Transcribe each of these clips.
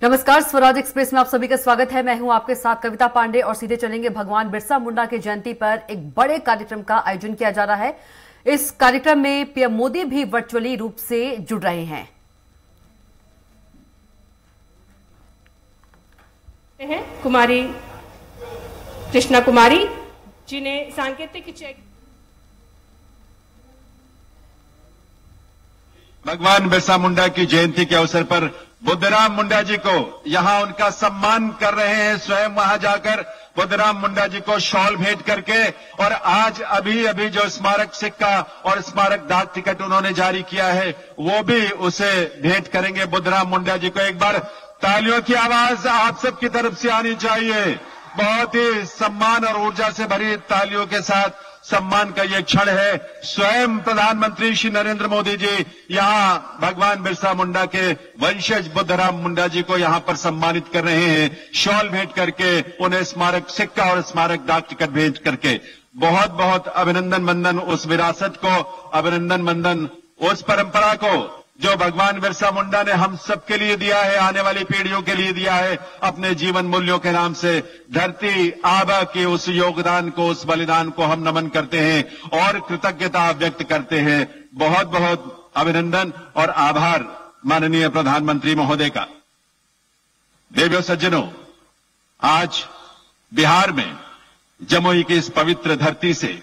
नमस्कार, स्वराज एक्सप्रेस में आप सभी का स्वागत है। मैं हूं आपके साथ कविता पांडे और सीधे चलेंगे भगवान बिरसा मुंडा की जयंती पर एक बड़े कार्यक्रम का आयोजन किया जा रहा है। इस कार्यक्रम में पीएम मोदी भी वर्चुअली रूप से जुड़ रहे हैं। कुमारी कृष्णा कुमारी जिन्हें सांकेतिक चेक भगवान बिरसा मुंडा की जयंती के अवसर पर बुद्धराम मुंडा जी को यहां उनका सम्मान कर रहे हैं। स्वयं वहां जाकर बुद्धराम मुंडा जी को शॉल भेंट करके, और आज अभी जो स्मारक सिक्का और स्मारक डाक टिकट उन्होंने जारी किया है वो भी उसे भेंट करेंगे बुद्धराम मुंडा जी को। एक बार तालियों की आवाज आप सबकी तरफ से आनी चाहिए। बहुत ही सम्मान और ऊर्जा से भरी तालियों के साथ सम्मान का ये क्षण है। स्वयं प्रधानमंत्री श्री नरेंद्र मोदी जी यहां भगवान बिरसा मुंडा के वंशज बुद्धराम मुंडा जी को यहां पर सम्मानित कर रहे हैं, शॉल भेंट करके, उन्हें स्मारक सिक्का और स्मारक डाक टिकट भेंट करके। बहुत बहुत अभिनंदन मंदन उस विरासत को, अभिनंदन मंदन उस परंपरा को जो भगवान बिरसा मुंडा ने हम सबके लिए दिया है, आने वाली पीढ़ियों के लिए दिया है अपने जीवन मूल्यों के नाम से। धरती आबा के उस योगदान को, उस बलिदान को हम नमन करते हैं और कृतज्ञता व्यक्त करते हैं। बहुत बहुत अभिनंदन और आभार माननीय प्रधानमंत्री महोदय का। देवियों सज्जनों, आज बिहार में जमुई की इस पवित्र धरती से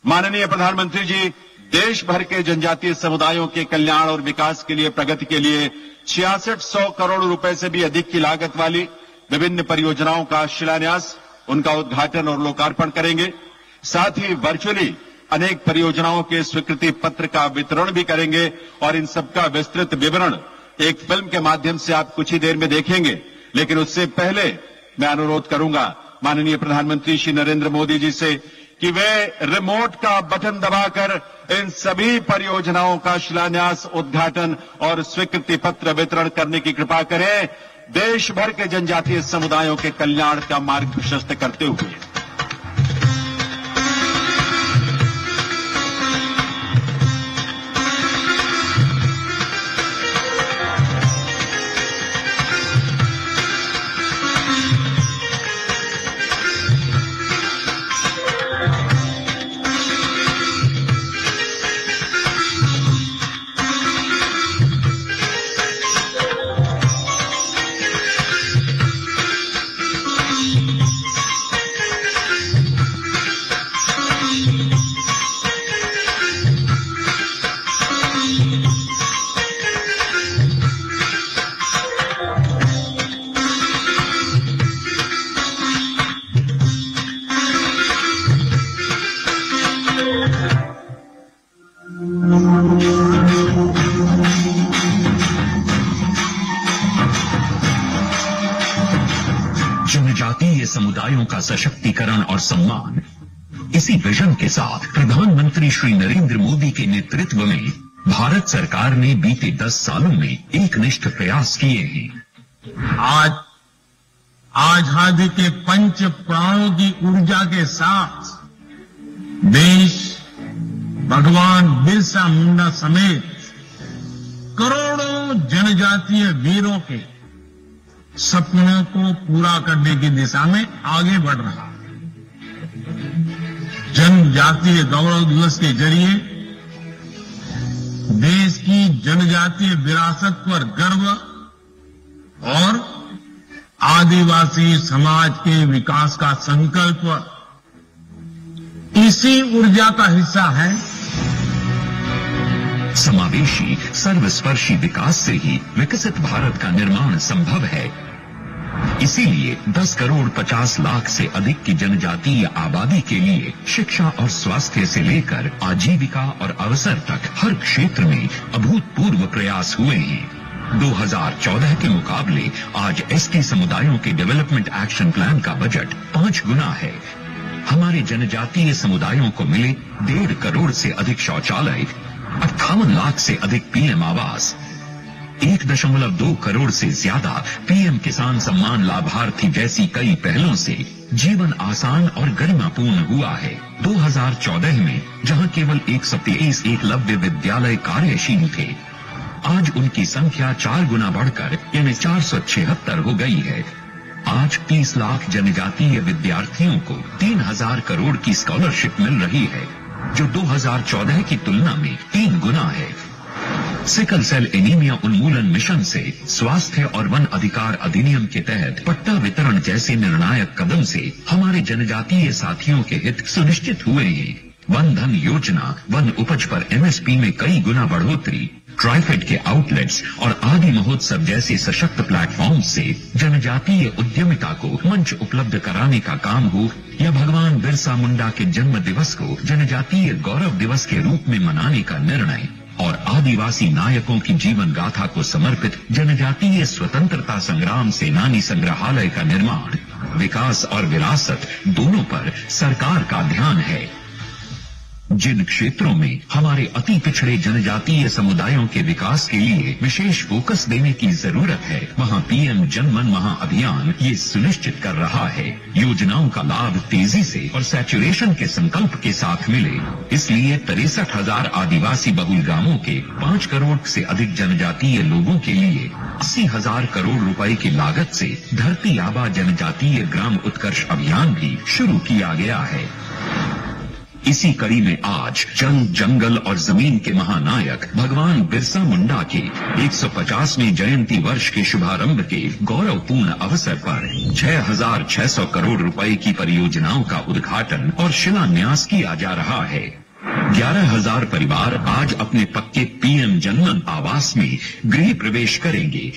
माननीय प्रधानमंत्री जी देश भर के जनजातीय समुदायों के कल्याण और विकास के लिए, प्रगति के लिए 6600 करोड़ रुपए से भी अधिक की लागत वाली विभिन्न परियोजनाओं का शिलान्यास, उनका उद्घाटन और लोकार्पण करेंगे। साथ ही वर्चुअली अनेक परियोजनाओं के स्वीकृति पत्र का वितरण भी करेंगे और इन सबका विस्तृत विवरण एक फिल्म के माध्यम से आप कुछ ही देर में देखेंगे। लेकिन उससे पहले मैं अनुरोध करूंगा माननीय प्रधानमंत्री श्री नरेंद्र मोदी जी से कि वे रिमोट का बटन दबाकर इन सभी परियोजनाओं का शिलान्यास, उद्घाटन और स्वीकृति पत्र वितरण करने की कृपा करें, देश भर के जनजातीय समुदायों के कल्याण का मार्ग प्रशस्त करते हुए। जनजातीय समुदायों का सशक्तिकरण और सम्मान, इसी विजन के साथ प्रधानमंत्री श्री नरेंद्र मोदी के नेतृत्व में भारत सरकार ने बीते 10 सालों में एकनिष्ठ प्रयास किए हैं। आज आजादी के पंच प्राणों की ऊर्जा के साथ देश भगवान बिरसा मुंडा समेत करोड़ों जनजातीय वीरों के सपनों को पूरा करने की दिशा में आगे बढ़ रहा है। जनजातीय गौरव दिवस के जरिए देश की जनजातीय विरासत पर गर्व और आदिवासी समाज के विकास का संकल्प इसी ऊर्जा का हिस्सा है। समावेशी सर्वस्पर्शी विकास से ही विकसित भारत का निर्माण संभव है। इसीलिए 10 करोड़ 50 लाख से अधिक की जनजातीय आबादी के लिए शिक्षा और स्वास्थ्य से लेकर आजीविका और अवसर तक हर क्षेत्र में अभूतपूर्व प्रयास हुए हैं। 2014 के मुकाबले आज एसटी समुदायों के डेवलपमेंट एक्शन प्लान का बजट 5 गुना है। हमारे जनजातीय समुदायों को मिले 1.5 करोड़ से अधिक शौचालय, 58 लाख से अधिक पीएम आवास, 1.2 करोड़ से ज्यादा पीएम किसान सम्मान लाभार्थी जैसी कई पहलों से जीवन आसान और गरिमापूर्ण हुआ है। 2014 में जहां केवल 123 एकलव्य विद्यालय कार्यशील थे, आज उनकी संख्या 4 गुना बढ़कर यानी 476 हो गई है। आज 30 लाख जनजातीय विद्यार्थियों को 3000 करोड़ की स्कॉलरशिप मिल रही है, जो 2014 की तुलना में 3 गुना है। सिकल सेल एनीमिया उन्मूलन मिशन से स्वास्थ्य और वन अधिकार अधिनियम के तहत पट्टा वितरण जैसे निर्णायक कदम से हमारे जनजातीय साथियों के हित सुनिश्चित हुए हैं। वन धन योजना, वन उपज पर एमएसपी में कई गुना बढ़ोतरी, ट्राइफेड के आउटलेट्स और आदि महोत्सव जैसे सशक्त प्लेटफॉर्म से जनजातीय उद्यमिता को मंच उपलब्ध कराने का काम हो, या भगवान बिरसा मुंडा के जन्म दिवस को जनजातीय गौरव दिवस के रूप में मनाने का निर्णय, और आदिवासी नायकों की जीवन गाथा को समर्पित जनजातीय स्वतंत्रता संग्राम सेनानी संग्रहालय का निर्माण, विकास और विरासत दोनों पर सरकार का ध्यान है। जिन क्षेत्रों में हमारे अति पिछड़े जनजातीय समुदायों के विकास के लिए विशेष फोकस देने की जरूरत है, वहां पीएम जनमन महाअभियान ये सुनिश्चित कर रहा है योजनाओं का लाभ तेजी से और सैचुरेशन के संकल्प के साथ मिले। इसलिए 63,000 आदिवासी बहुल गांवों के 5 करोड़ से अधिक जनजातीय लोगों के लिए 80,000 करोड़ रुपए की लागत से धरती आबा जनजातीय ग्राम उत्कर्ष अभियान भी शुरू किया गया है। इसी कड़ी में आज जन, जंगल और जमीन के महानायक भगवान बिरसा मुंडा के 150वें जयंती वर्ष के शुभारंभ के गौरवपूर्ण अवसर पर 6,600 करोड़ रुपए की परियोजनाओं का उद्घाटन और शिलान्यास किया जा रहा है। 11,000 परिवार आज अपने पक्के पीएम जनमन आवास में गृह प्रवेश करेंगे।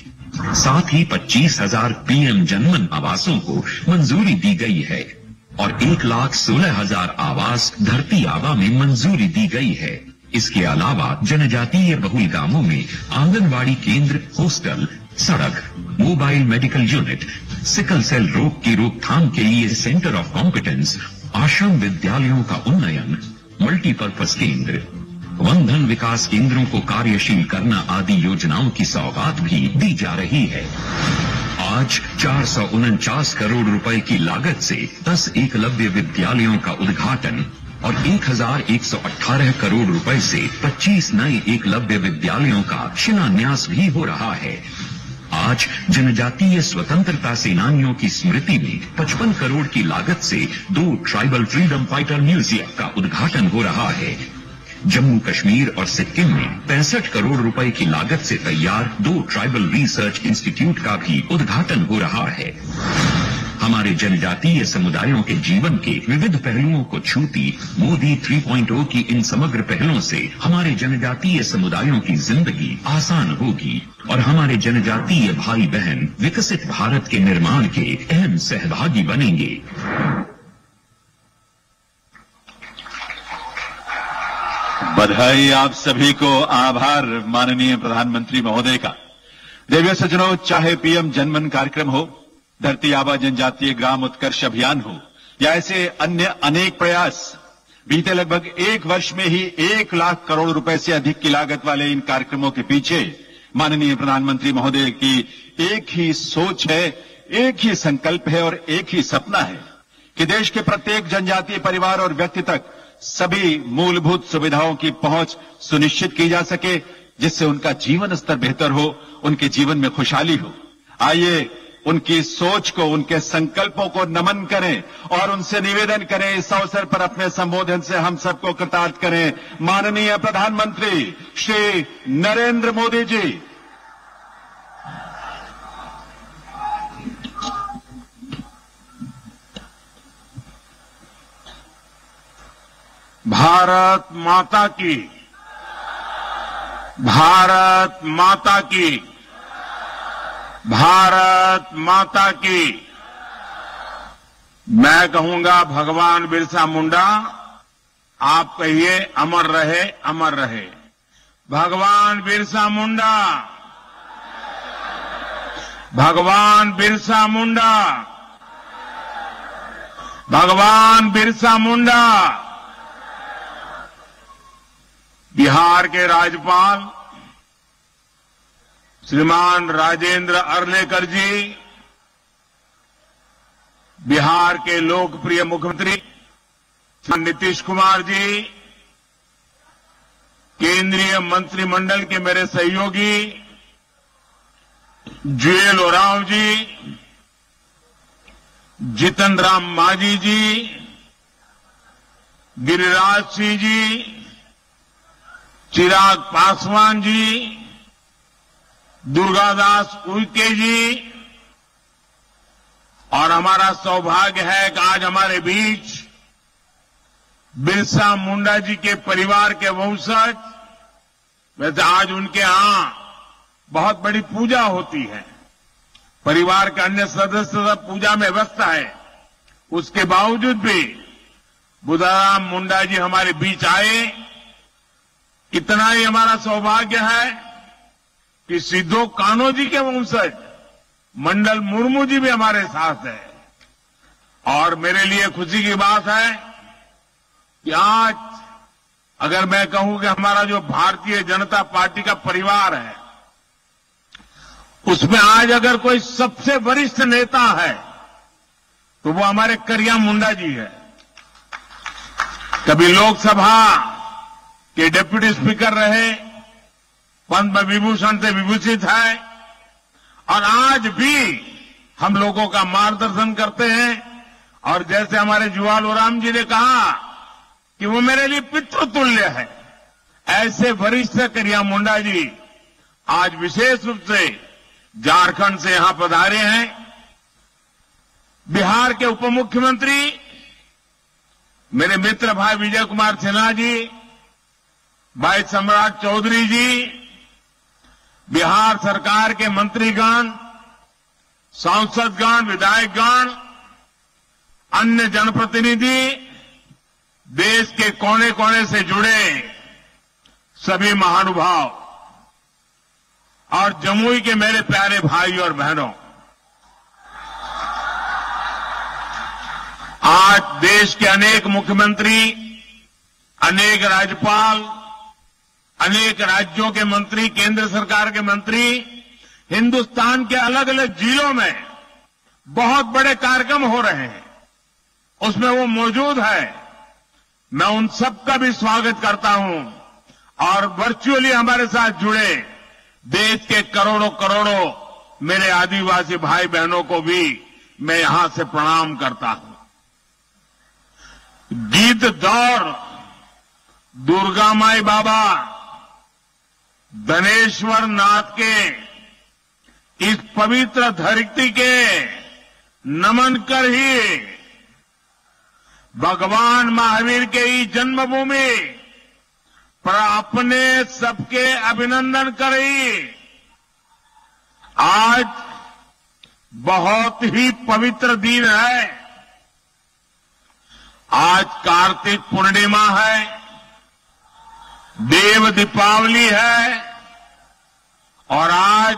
साथ ही 25,000 पीएम जनमन आवासों को मंजूरी दी गई है और 1,16,000 आवास धरती आबा में मंजूरी दी गई है। इसके अलावा जनजातीय बहुल गांवों में आंगनवाड़ी केंद्र, हॉस्टल, सड़क, mobile medical unit, sickle cell रोग की रोकथाम के लिए सेंटर ऑफ कॉम्पिटेंस, आश्रम विद्यालयों का उन्नयन, मल्टीपर्पज केंद्र, वन धन विकास केंद्रों को कार्यशील करना आदि योजनाओं की सौगात भी दी जा रही है। आज 449 करोड़ रुपए की लागत से 10 एकलव्य विद्यालयों का उद्घाटन और 1,118 करोड़ रुपए से 25 नए एकलव्य विद्यालयों का शिलान्यास भी हो रहा है। आज जनजातीय स्वतंत्रता सेनानियों की स्मृति में 55 करोड़ की लागत से 2 ट्राइबल फ्रीडम फाइटर म्यूजियम का उद्घाटन हो रहा है। जम्मू कश्मीर और सिक्किम में 65 करोड़ रुपए की लागत से तैयार 2 ट्राइबल रिसर्च इंस्टीट्यूट का भी उद्घाटन हो रहा है। हमारे जनजातीय समुदायों के जीवन के विविध पहलुओं को छूती मोदी 3.0 की इन समग्र पहलों से हमारे जनजातीय समुदायों की जिंदगी आसान होगी और हमारे जनजातीय भाई बहन विकसित भारत के निर्माण के अहम सहभागी बनेंगे। बधाई आप सभी को, आभार माननीय प्रधानमंत्री महोदय का। देवियों सज्जनों, चाहे पीएम जनमन कार्यक्रम हो, धरती आबा जनजातीय ग्राम उत्कर्ष अभियान हो या ऐसे अन्य अनेक प्रयास, बीते लगभग 1 वर्ष में ही 1 लाख करोड़ रुपए से अधिक की लागत वाले इन कार्यक्रमों के पीछे माननीय प्रधानमंत्री महोदय की एक ही सोच है, एक ही संकल्प है और एक ही सपना है कि देश के प्रत्येक जनजातीय परिवार और व्यक्ति तक सभी मूलभूत सुविधाओं की पहुंच सुनिश्चित की जा सके, जिससे उनका जीवन स्तर बेहतर हो, उनके जीवन में खुशहाली हो। आइए उनकी सोच को, उनके संकल्पों को नमन करें और उनसे निवेदन करें, इस अवसर पर अपने संबोधन से हम सबको कृतार्थ करें। माननीय प्रधानमंत्री श्री नरेंद्र मोदी जी, भारत माता की, भारत माता की, भारत माता की। मैं कहूंगा भगवान बिरसा मुंडा, आप कहिए अमर रहे, अमर रहे। भगवान बिरसा मुंडा, भगवान बिरसा मुंडा, भगवान बिरसा मुंडा। बिहार के राज्यपाल श्रीमान राजेंद्र अर्लेकर जी, बिहार के लोकप्रिय मुख्यमंत्री नीतीश कुमार जी, केंद्रीय मंत्रिमंडल के मेरे सहयोगी जुएल ओरांव जी, जीतन राम मांझी जी, गिरिराज सिंह जी, चिराग पासवान जी, दुर्गादास उइके जी, और हमारा सौभाग्य है कि आज हमारे बीच बिरसा मुंडा जी के परिवार के वंशज, वैसे आज उनके यहां बहुत बड़ी पूजा होती है, परिवार के अन्य सदस्य सब पूजा में व्यस्त है, उसके बावजूद भी बुद्धाराम मुंडा जी हमारे बीच आए। इतना ही हमारा सौभाग्य है कि सिद्धो कान्हो जी के वंशज मंडल मुर्मू जी भी हमारे साथ है। और मेरे लिए खुशी की बात है कि आज अगर मैं कहूं कि हमारा जो भारतीय जनता पार्टी का परिवार है, उसमें आज अगर कोई सबसे वरिष्ठ नेता है तो वो हमारे करिया मुंडा जी है। कभी लोकसभा के डिप्टी स्पीकर रहे, पद्म विभूषण से विभूषित है, और आज भी हम लोगों का मार्गदर्शन करते हैं। और जैसे हमारे जुएल ओरांव जी ने कहा कि वो मेरे लिए पितृतुल्य है, ऐसे वरिष्ठ करिया मुंडा जी आज विशेष रूप से झारखंड से यहां पधारे हैं। बिहार के उप मुख्यमंत्री मेरे मित्र भाई विजय कुमार सिन्हा जी, भाई सम्राट चौधरी जी, बिहार सरकार के मंत्रीगण, सांसदगण, विधायकगण, अन्य जनप्रतिनिधि, देश के कोने कोने से जुड़े सभी महानुभाव और जमुई के मेरे प्यारे भाई और बहनों, आज देश के अनेक मुख्यमंत्री, अनेक राज्यपाल, अनेक राज्यों के मंत्री, केंद्र सरकार के मंत्री हिंदुस्तान के अलग अलग जिलों में बहुत बड़े कार्यक्रम हो रहे हैं, उसमें वो मौजूद है। मैं उन सबका भी स्वागत करता हूं और वर्चुअली हमारे साथ जुड़े देश के करोड़ों करोड़ों मेरे आदिवासी भाई बहनों को भी मैं यहां से प्रणाम करता हूं। गीत दौर दुर्गा माई बाबा धनेश्वर नाथ के इस पवित्र धरती के नमन कर ही भगवान महावीर के ही जन्मभूमि पर अपने सबके अभिनंदन करी। आज बहुत ही पवित्र दिन है। आज कार्तिक पूर्णिमा है, देव दीपावली है, और आज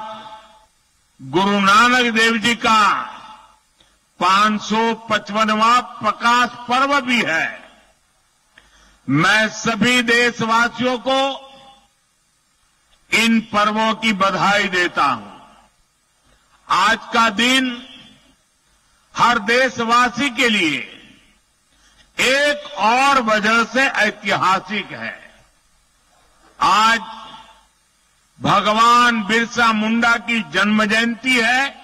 गुरु नानक देव जी का 555वां प्रकाश पर्व भी है। मैं सभी देशवासियों को इन पर्वों की बधाई देता हूं। आज का दिन हर देशवासी के लिए एक और वजह से ऐतिहासिक है। आज भगवान बिरसा मुंडा की जन्म जयंती है,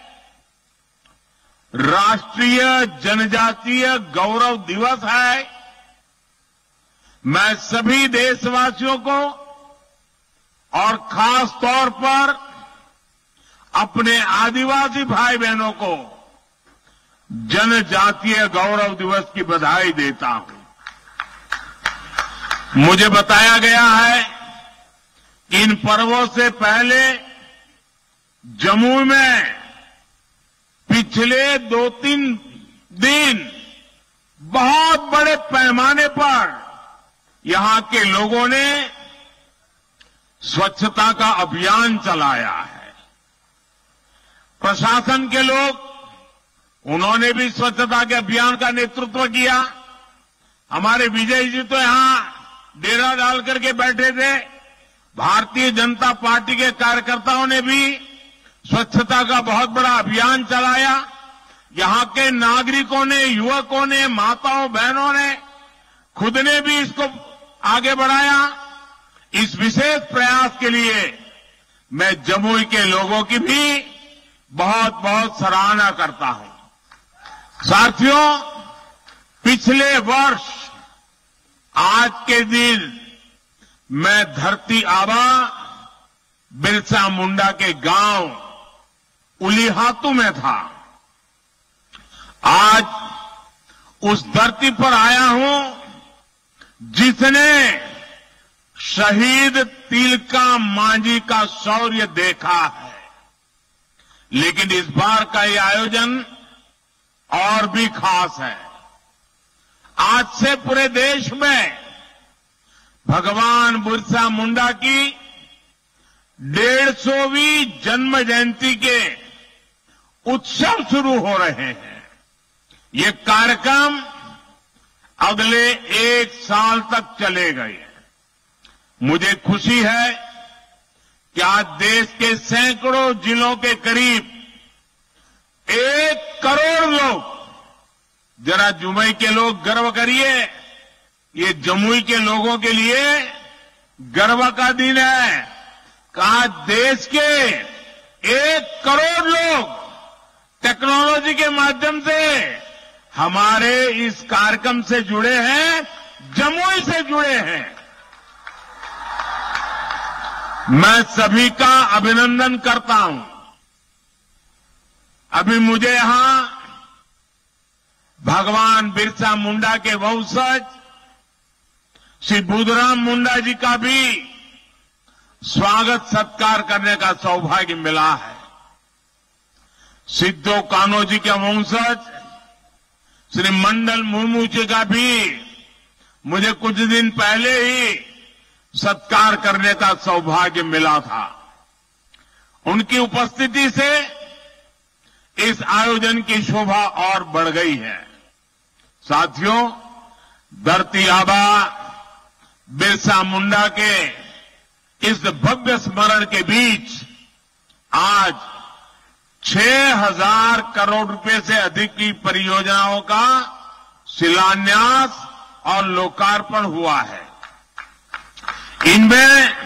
राष्ट्रीय जनजातीय गौरव दिवस है। मैं सभी देशवासियों को और खास तौर पर अपने आदिवासी भाई बहनों को जनजातीय गौरव दिवस की बधाई देता हूं। मुझे बताया गया है कि इन पर्वों से पहले जम्मू में पिछले 2-3 दिन बहुत बड़े पैमाने पर यहां के लोगों ने स्वच्छता का अभियान चलाया है। प्रशासन के लोग, उन्होंने भी स्वच्छता के अभियान का नेतृत्व किया। हमारे विजय जी तो यहां डेरा डाल करके बैठे थे। भारतीय जनता पार्टी के कार्यकर्ताओं ने भी स्वच्छता का बहुत बड़ा अभियान चलाया। यहां के नागरिकों ने, युवकों ने, माताओं बहनों ने खुद ने भी इसको आगे बढ़ाया। इस विशेष प्रयास के लिए मैं जमुई के लोगों की भी बहुत बहुत सराहना करता हूं। साथियों, पिछले वर्ष आज के दिन मैं धरती आबा बिरसा मुंडा के गांव उलीहातू में था। आज उस धरती पर आया हूं जिसने शहीद तिलका मांझी का शौर्य देखा है। लेकिन इस बार का ये आयोजन और भी खास है। आज से पूरे देश में भगवान बिरसा मुंडा की 150वीं जन्म जयंती के उत्सव शुरू हो रहे हैं। ये कार्यक्रम अगले 1 साल तक चलेगा। मुझे खुशी है कि आज देश के सैकड़ों जिलों के करीब 1 करोड़ लोग, जरा जमुई के लोग गर्व करिए, ये जमुई के लोगों के लिए गर्व का दिन है। आज देश के 1 करोड़ लोग टेक्नोलॉजी के माध्यम से हमारे इस कार्यक्रम से जुड़े हैं, जमुई से जुड़े हैं। मैं सभी का अभिनंदन करता हूं। अभी मुझे यहां भगवान बिरसा मुंडा के वंशज श्री बुद्धराम मुंडा जी का भी स्वागत सत्कार करने का सौभाग्य मिला है। सिद्धो कान्हो जी के वंशज श्री मंडल मुर्मू जी का भी मुझे कुछ दिन पहले ही सत्कार करने का सौभाग्य मिला था। उनकी उपस्थिति से इस आयोजन की शोभा और बढ़ गई है। साथियों, धरती आबा बिरसा मुंडा के इस भव्य स्मरण के बीच आज 6,000 करोड़ रुपए से अधिक की परियोजनाओं का शिलान्यास और लोकार्पण हुआ है। इनमें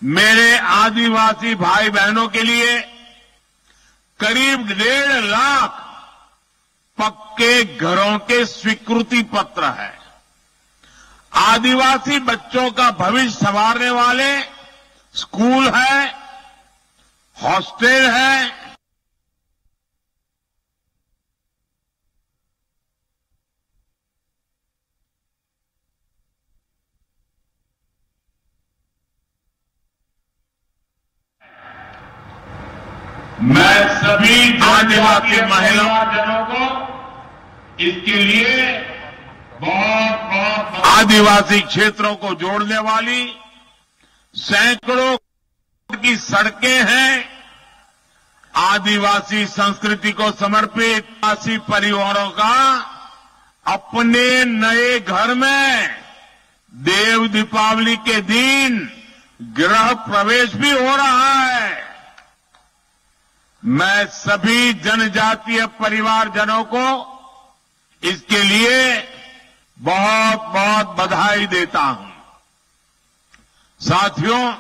मेरे आदिवासी भाई बहनों के लिए करीब 1.5 लाख पक्के घरों के स्वीकृति पत्र है। आदिवासी बच्चों का भविष्य संवारने वाले स्कूल है, हॉस्टल है, मैं सभी आदिवासी महिलाओं को इसके लिए बहुत आदिवासी क्षेत्रों को जोड़ने वाली सैकड़ों की सड़कें हैं। आदिवासी संस्कृति को समर्पित आदिवासी परिवारों का अपने नए घर में देव दीपावली के दिन गृह प्रवेश भी हो रहा है। मैं सभी जनजातीय परिवारजनों को इसके लिए बहुत बहुत बधाई देता हूं। साथियों,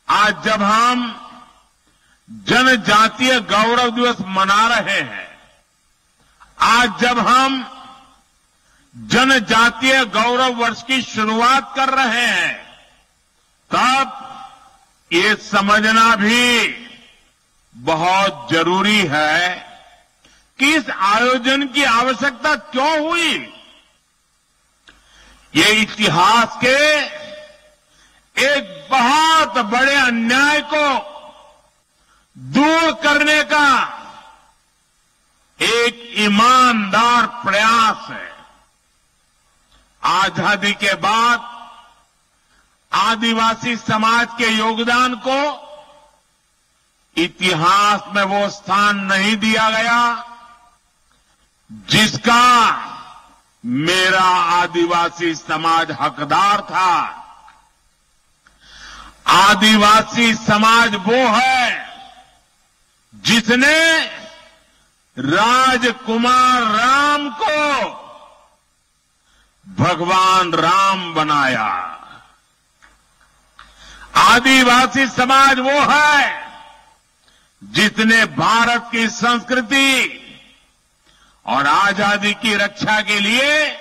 आज जब हम जनजातीय गौरव दिवस मना रहे हैं, आज जब हम जनजातीय गौरव वर्ष की शुरुआत कर रहे हैं, तब ये समझना भी बहुत जरूरी है कि इस आयोजन की आवश्यकता क्यों हुई। ये इतिहास के एक बहुत बड़े अन्याय को दूर करने का एक ईमानदार प्रयास है। आजादी के बाद आदिवासी समाज के योगदान को इतिहास में वो स्थान नहीं दिया गया जिसका मेरा आदिवासी समाज हकदार था। आदिवासी समाज वो है जिसने राजकुमार राम को भगवान राम बनाया। आदिवासी समाज वो है जिसने भारत की संस्कृति और आजादी की रक्षा के लिए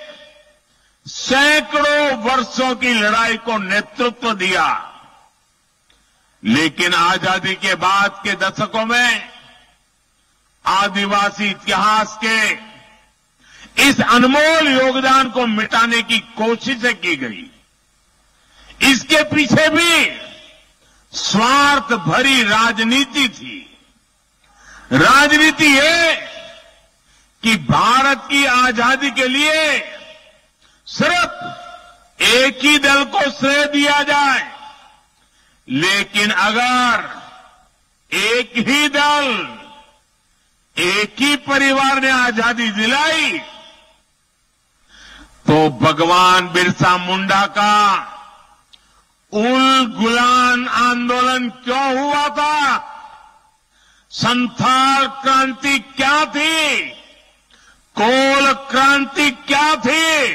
सैकड़ों वर्षों की लड़ाई को नेतृत्व दिया। लेकिन आजादी के बाद के दशकों में आदिवासी इतिहास के इस अनमोल योगदान को मिटाने की कोशिशें की गई। इसके पीछे भी स्वार्थ भरी राजनीति थी। राजनीति ये कि भारत की आजादी के लिए सिर्फ एक ही दल को श्रेय दिया जाए, लेकिन अगर एक ही दल, एक ही परिवार ने आजादी दिलाई तो भगवान बिरसा मुंडा का उल गुलान आंदोलन क्यों हुआ था? संथाल क्रांति क्या थी? कोल क्रांति क्या थी?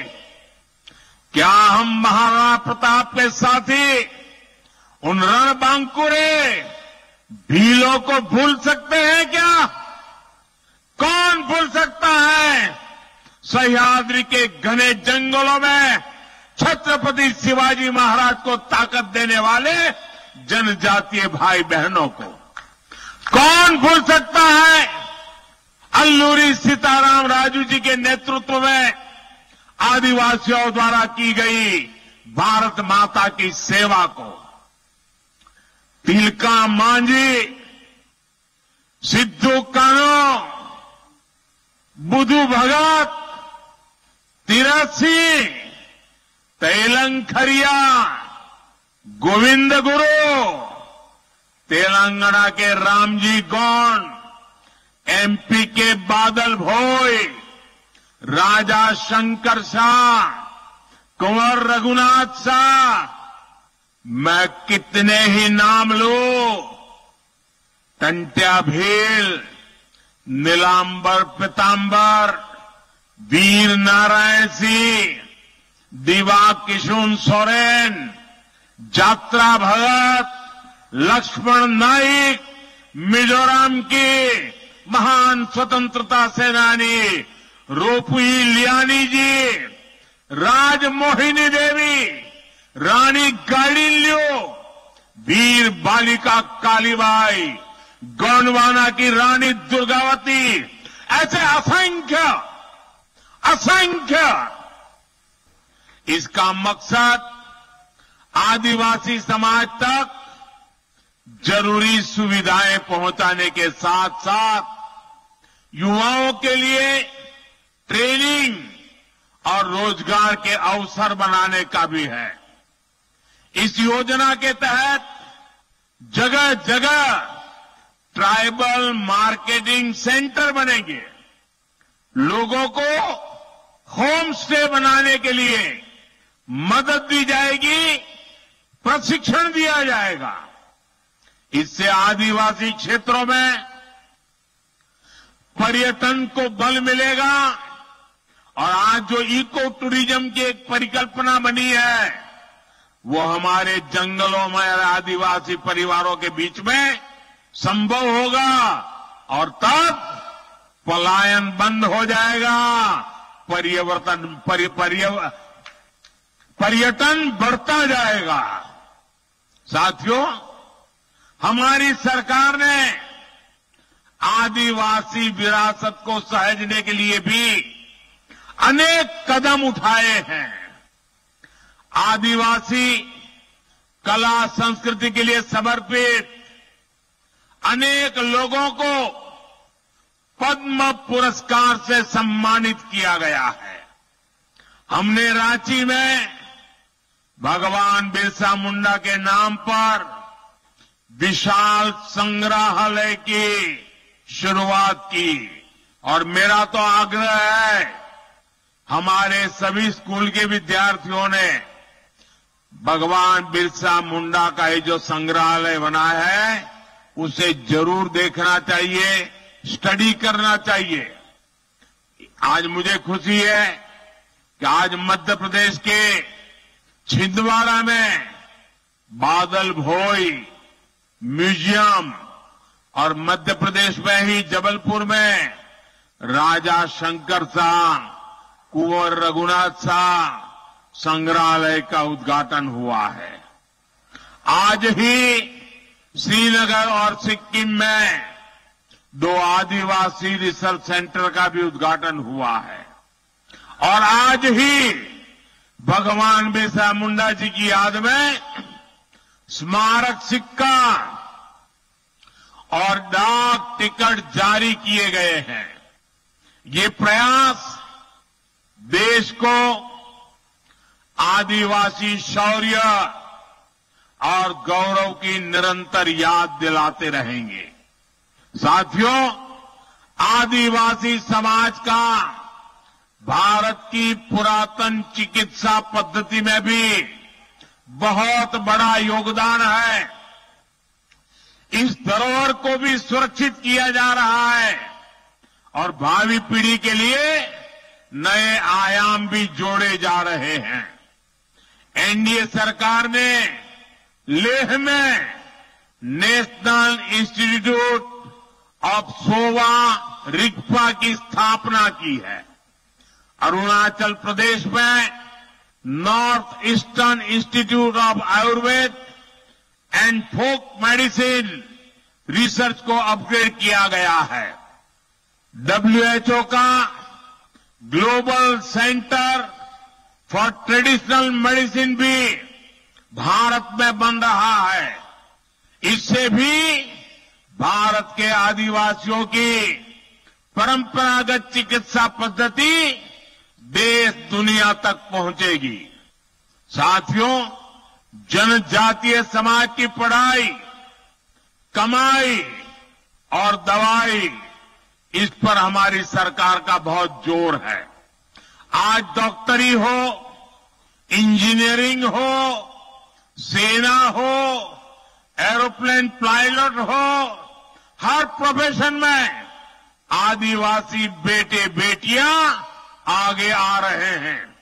क्या हम महाराणा प्रताप के साथी उन रणबांकुरे भीलों को भूल सकते हैं क्या? कौन भूल सकता है सह्याद्री के घने जंगलों में छत्रपति शिवाजी महाराज को ताकत देने वाले जनजातीय भाई बहनों को? कौन भूल सकता है अल्लूरी सीताराम राजू जी के नेतृत्व में आदिवासियों द्वारा की गई भारत माता की सेवा को? तिलका मांझी, सिद्धू कान्हो, बुधु भगत, तीरथ सिंह, तेलंग खरिया, गोविंद गुरु, तेलंगाना के रामजी गौंड, एमपी के बादल भोई, राजा शंकर शाह, कुंवर रघुनाथ शाह, मैं कितने ही नाम लूं। टंट्या भील, नीलांबर पीतांबर, वीर नारायण सिंह, दिवा किशुन सोरेन, जात्रा भगत, लक्ष्मण नाइक, मिजोरम की महान स्वतंत्रता सेनानी रोपुई लियानी जी, राजमोहिनी देवी, रानी गाड़िल्यो, वीर बालिका कालीबाई, गोंडवाना की रानी दुर्गावती, ऐसे असंख्य असंख्य। इसका मकसद आदिवासी समाज तक जरूरी सुविधाएं पहुंचाने के साथ साथ युवाओं के लिए ट्रेनिंग और रोजगार के अवसर बनाने का भी है। इस योजना के तहत जगह जगह ट्राइबल मार्केटिंग सेंटर बनेंगे। लोगों को होम स्टे बनाने के लिए मदद दी जाएगी, प्रशिक्षण दिया जाएगा। इससे आदिवासी क्षेत्रों में पर्यटन को बल मिलेगा और आज जो इको टूरिज्म की एक परिकल्पना बनी है वो हमारे जंगलों में आदिवासी परिवारों के बीच में संभव होगा और तब पलायन बंद हो जाएगा, पर्यटन बढ़ता जाएगा। साथियों, हमारी सरकार ने आदिवासी विरासत को सहेजने के लिए भी अनेक कदम उठाए हैं। आदिवासी कला संस्कृति के लिए समर्पित अनेक लोगों को पद्म पुरस्कार से सम्मानित किया गया है। हमने रांची में भगवान बिरसा मुंडा के नाम पर विशाल संग्रहालय की शुरुआत की और मेरा तो आग्रह है हमारे सभी स्कूल के विद्यार्थियों ने भगवान बिरसा मुंडा का ये जो संग्रहालय बना है उसे जरूर देखना चाहिए, स्टडी करना चाहिए। आज मुझे खुशी है कि आज मध्य प्रदेश के छिंदवाड़ा में बादल भोई म्यूजियम और मध्य प्रदेश में ही जबलपुर में राजा शंकर शाह कुंवर रघुनाथ शाह संग्रहालय का उद्घाटन हुआ है। आज ही श्रीनगर और सिक्किम में 2 आदिवासी रिसर्च सेंटर का भी उद्घाटन हुआ है और आज ही भगवान बिरसा मुंडा जी की याद में स्मारक सिक्का और डाक टिकट जारी किए गए हैं। ये प्रयास देश को आदिवासी शौर्य और गौरव की निरंतर याद दिलाते रहेंगे। साथियों, आदिवासी समाज का भारत की पुरातन चिकित्सा पद्धति में भी बहुत बड़ा योगदान है। इस धरोहर को भी सुरक्षित किया जा रहा है और भावी पीढ़ी के लिए नए आयाम भी जोड़े जा रहे हैं। एनडीए सरकार ने लेह में national institute of Sowa Rigpa की स्थापना की है। अरुणाचल प्रदेश में north eastern institute of Ayurveda and folk medicine research को अपग्रेड किया गया है। WHO का global centre for traditional medicine भी भारत में बन रहा है। इससे भी भारत के आदिवासियों की परंपरागत चिकित्सा पद्धति देश दुनिया तक पहुंचेगी। साथियों, जनजातीय समाज की पढ़ाई, कमाई और दवाई, इस पर हमारी सरकार का बहुत जोर है। आज डॉक्टरी हो, इंजीनियरिंग हो, सेना हो, एरोप्लेन पायलट हो, हर प्रोफेशन में आदिवासी बेटे बेटियां आगे आ रहे हैं।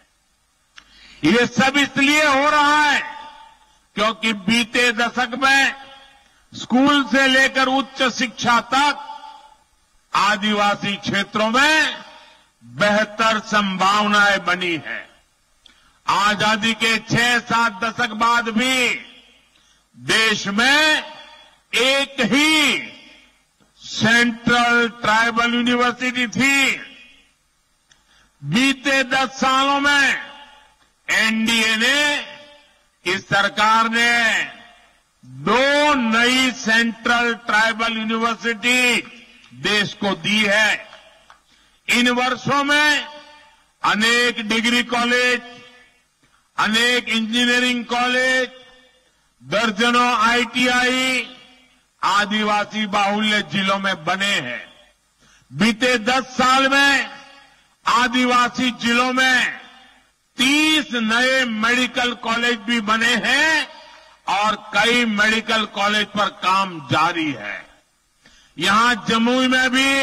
ये सब इसलिए हो रहा है क्योंकि बीते दशक में स्कूल से लेकर उच्च शिक्षा तक आदिवासी क्षेत्रों में बेहतर संभावनाएं बनी है। आजादी के 6-7 दशक बाद भी देश में एक ही सेंट्रल ट्राइबल यूनिवर्सिटी थी। बीते 10 सालों में एनडीए ने, इस सरकार ने 2 नई सेंट्रल ट्राइबल यूनिवर्सिटी देश को दी है। इन वर्षों में अनेक डिग्री कॉलेज, अनेक इंजीनियरिंग कॉलेज, दर्जनों आईटीआई आदिवासी बाहुल्य जिलों में बने हैं। बीते 10 साल में आदिवासी जिलों में 30 नए मेडिकल कॉलेज भी बने हैं और कई मेडिकल कॉलेज पर काम जारी है। यहां जमुई में भी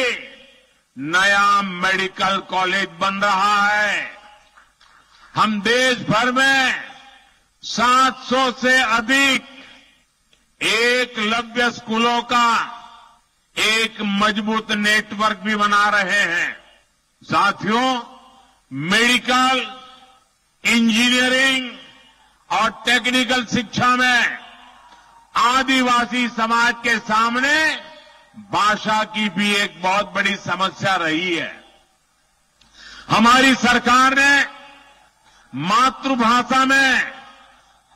नया मेडिकल कॉलेज बन रहा है। हम देश भर में 700 से अधिक एकलव्य स्कूलों का एक मजबूत नेटवर्क भी बना रहे हैं। साथियों, मेडिकल, इंजीनियरिंग और टेक्निकल शिक्षा में आदिवासी समाज के सामने भाषा की भी एक बहुत बड़ी समस्या रही है। हमारी सरकार ने मातृभाषा में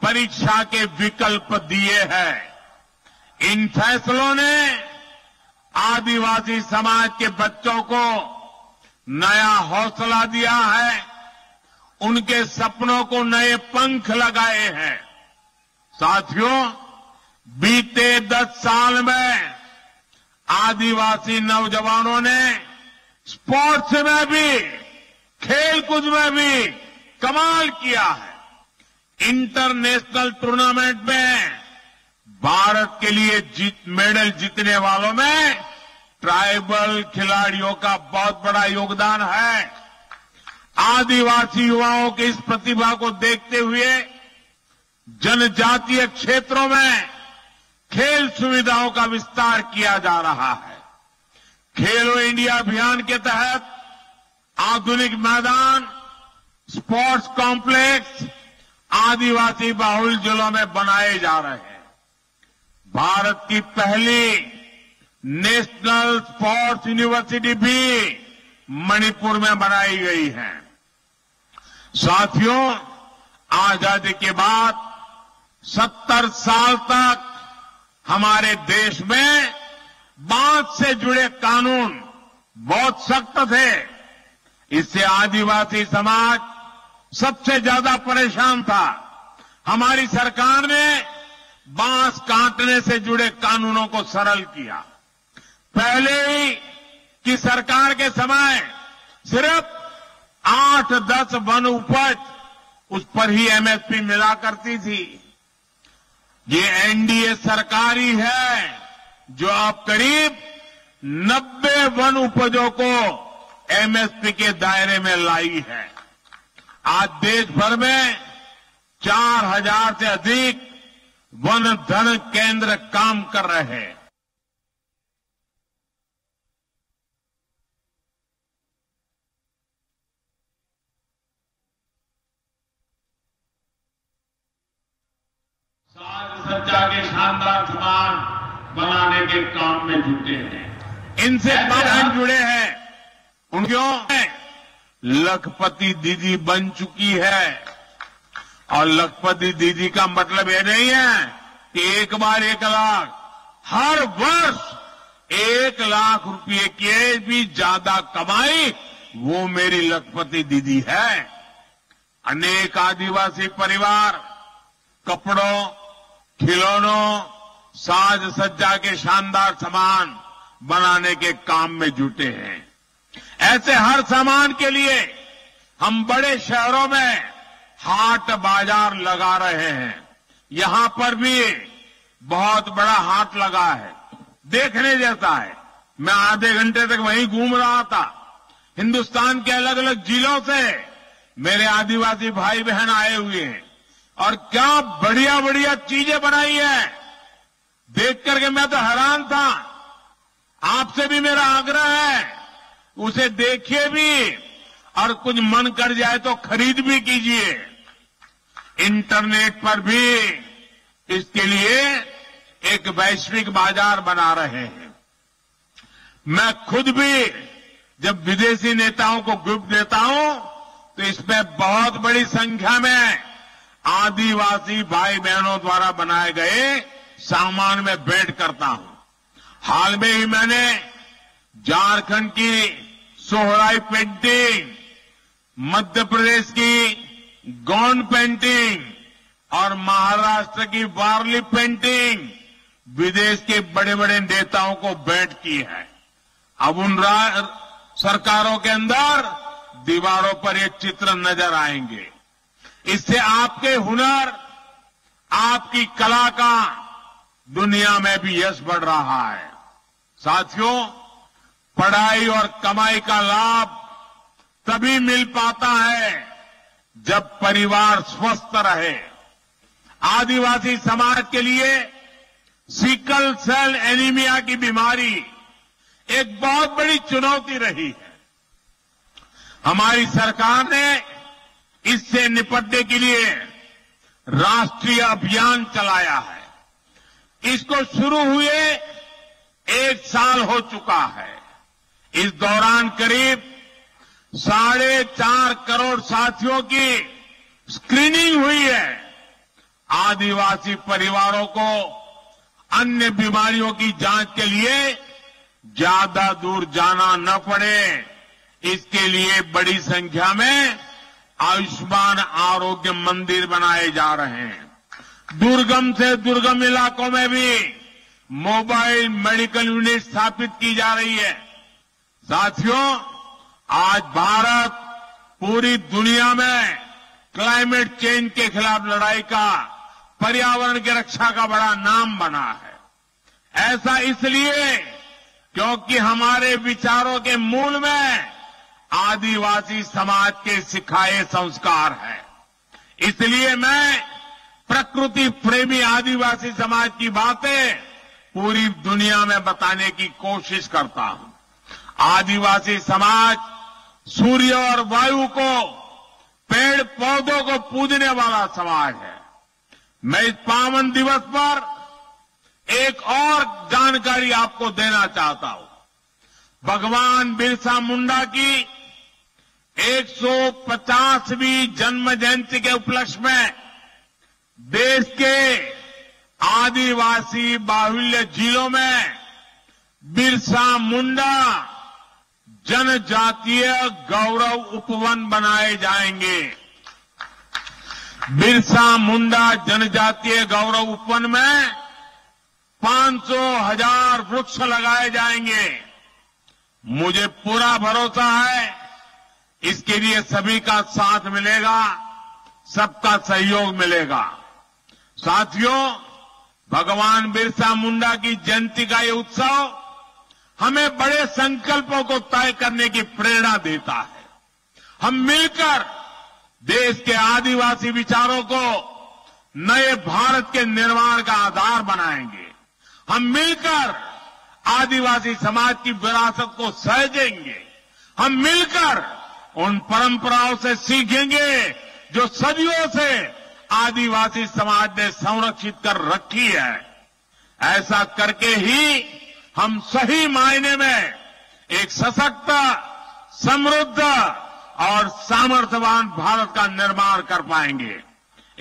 परीक्षा के विकल्प दिए हैं। इन फैसलों ने आदिवासी समाज के बच्चों को नया हौसला दिया है, उनके सपनों को नए पंख लगाए हैं। साथियों, बीते 10 साल में आदिवासी नौजवानों ने स्पोर्ट्स में भी, खेलकूद में भी कमाल किया है। इंटरनेशनल टूर्नामेंट में भारत के लिए मेडल जीतने वालों में ट्राइबल खिलाड़ियों का बहुत बड़ा योगदान है। आदिवासी युवाओं की इस प्रतिभा को देखते हुए जनजातीय क्षेत्रों में खेल सुविधाओं का विस्तार किया जा रहा है। खेलो इंडिया अभियान के तहत आधुनिक मैदान, स्पोर्ट्स कॉम्प्लेक्स आदिवासी बाहुल जिलों में बनाए जा रहे हैं। भारत की पहली नेशनल स्पोर्ट्स यूनिवर्सिटी भी मणिपुर में बनाई गई है। साथियों, आजादी के बाद 70 साल तक हमारे देश में बांध से जुड़े कानून बहुत सख्त थे। इससे आदिवासी समाज सबसे ज्यादा परेशान था। हमारी सरकार ने बांस काटने से जुड़े कानूनों को सरल किया। पहले ही की सरकार के समय सिर्फ 8-10 वन उपज उस पर ही एमएसपी मिला करती थी। ये एनडीए सरकार ही है जो अब करीब 90 वन उपजों को एमएसपी के दायरे में लाई है। आज देश भर में 4000 से अधिक वन धन केंद्र काम कर रहे हैं। साज सज्जा के शानदार सामान बनाने के काम में जुटे हैं। इनसे बहन जुड़े हैं। उनक्यों लखपति दीदी बन चुकी है। और लखपति दीदी का मतलब ये नहीं है कि एक बार 1 लाख, हर वर्ष 1 लाख रुपए के भी ज्यादा कमाई वो मेरी लखपति दीदी है। अनेक आदिवासी परिवार कपड़ों, खिलौनों, साज सज्जा के शानदार सामान बनाने के काम में जुटे हैं। ऐसे हर सामान के लिए हम बड़े शहरों में हाट बाजार लगा रहे हैं। यहां पर भी बहुत बड़ा हाट लगा है, देखने जैसा है। मैं आधे घंटे तक वहीं घूम रहा था। हिंदुस्तान के अलग अलग जिलों से मेरे आदिवासी भाई बहन आए हुए हैं और क्या बढ़िया बढ़िया चीजें बनाई है। देख करके मैं तो हैरान था। आपसे भी मेरा आग्रह है, उसे देखिए भी और कुछ मन कर जाए तो खरीद भी कीजिए। इंटरनेट पर भी इसके लिए एक वैश्विक बाजार बना रहे हैं। मैं खुद भी जब विदेशी नेताओं को गिफ्ट देता हूं तो इसमें बहुत बड़ी संख्या में आदिवासी भाई बहनों द्वारा बनाए गए सामान में भेंट करता हूं। हाल में ही मैंने झारखंड की सोहराई पेंटिंग, मध्य प्रदेश की गोंड पेंटिंग और महाराष्ट्र की वारली पेंटिंग विदेश के बड़े बड़े नेताओं को भेंट की है। अब उन सरकारों के अंदर दीवारों पर ये चित्र नजर आएंगे। इससे आपके हुनर, आपकी कला का दुनिया में भी यश बढ़ रहा है। साथियों, पढ़ाई और कमाई का लाभ तभी मिल पाता है जब परिवार स्वस्थ रहे। आदिवासी समाज के लिए सिकल सेल एनीमिया की बीमारी एक बहुत बड़ी चुनौती रही है। हमारी सरकार ने इससे निपटने के लिए राष्ट्रीय अभियान चलाया है। इसको शुरू हुए 1 साल हो चुका है। इस दौरान करीब 4.5 करोड़ साथियों की स्क्रीनिंग हुई है। आदिवासी परिवारों को अन्य बीमारियों की जांच के लिए ज्यादा दूर जाना न पड़े, इसके लिए बड़ी संख्या में आयुष्मान आरोग्य मंदिर बनाए जा रहे हैं। दुर्गम से दुर्गम इलाकों में भी मोबाइल मेडिकल यूनिट स्थापित की जा रही है। साथियों, आज भारत पूरी दुनिया में क्लाइमेट चेंज के खिलाफ लड़ाई का, पर्यावरण की रक्षा का बड़ा नाम बना है। ऐसा इसलिए क्योंकि हमारे विचारों के मूल में आदिवासी समाज के सिखाए संस्कार है। इसलिए मैं प्रकृति प्रेमी आदिवासी समाज की बातें पूरी दुनिया में बताने की कोशिश करता हूं। आदिवासी समाज सूर्य और वायु को, पेड़ पौधों को पूजने वाला समाज है। मैं इस पावन दिवस पर एक और जानकारी आपको देना चाहता हूं। भगवान बिरसा मुंडा की 150वीं जन्म जयंती के उपलक्ष्य में देश के आदिवासी बाहुल्य जिलों में बिरसा मुंडा जनजातीय गौरव उपवन बनाए जाएंगे। बिरसा मुंडा जनजातीय गौरव उपवन में 500,000 वृक्ष लगाए जाएंगे। मुझे पूरा भरोसा है इसके लिए सभी का साथ मिलेगा, सबका सहयोग मिलेगा। साथियों, भगवान बिरसा मुंडा की जयंती का ये उत्सव हमें बड़े संकल्पों को तय करने की प्रेरणा देता है। हम मिलकर देश के आदिवासी विचारों को नए भारत के निर्माण का आधार बनाएंगे। हम मिलकर आदिवासी समाज की विरासत को सहेजेंगे। हम मिलकर उन परंपराओं से सीखेंगे जो सदियों से आदिवासी समाज ने संरक्षित कर रखी है। ऐसा करके ही हम सही मायने में एक सशक्त, समृद्ध और सामर्थ्यवान भारत का निर्माण कर पाएंगे।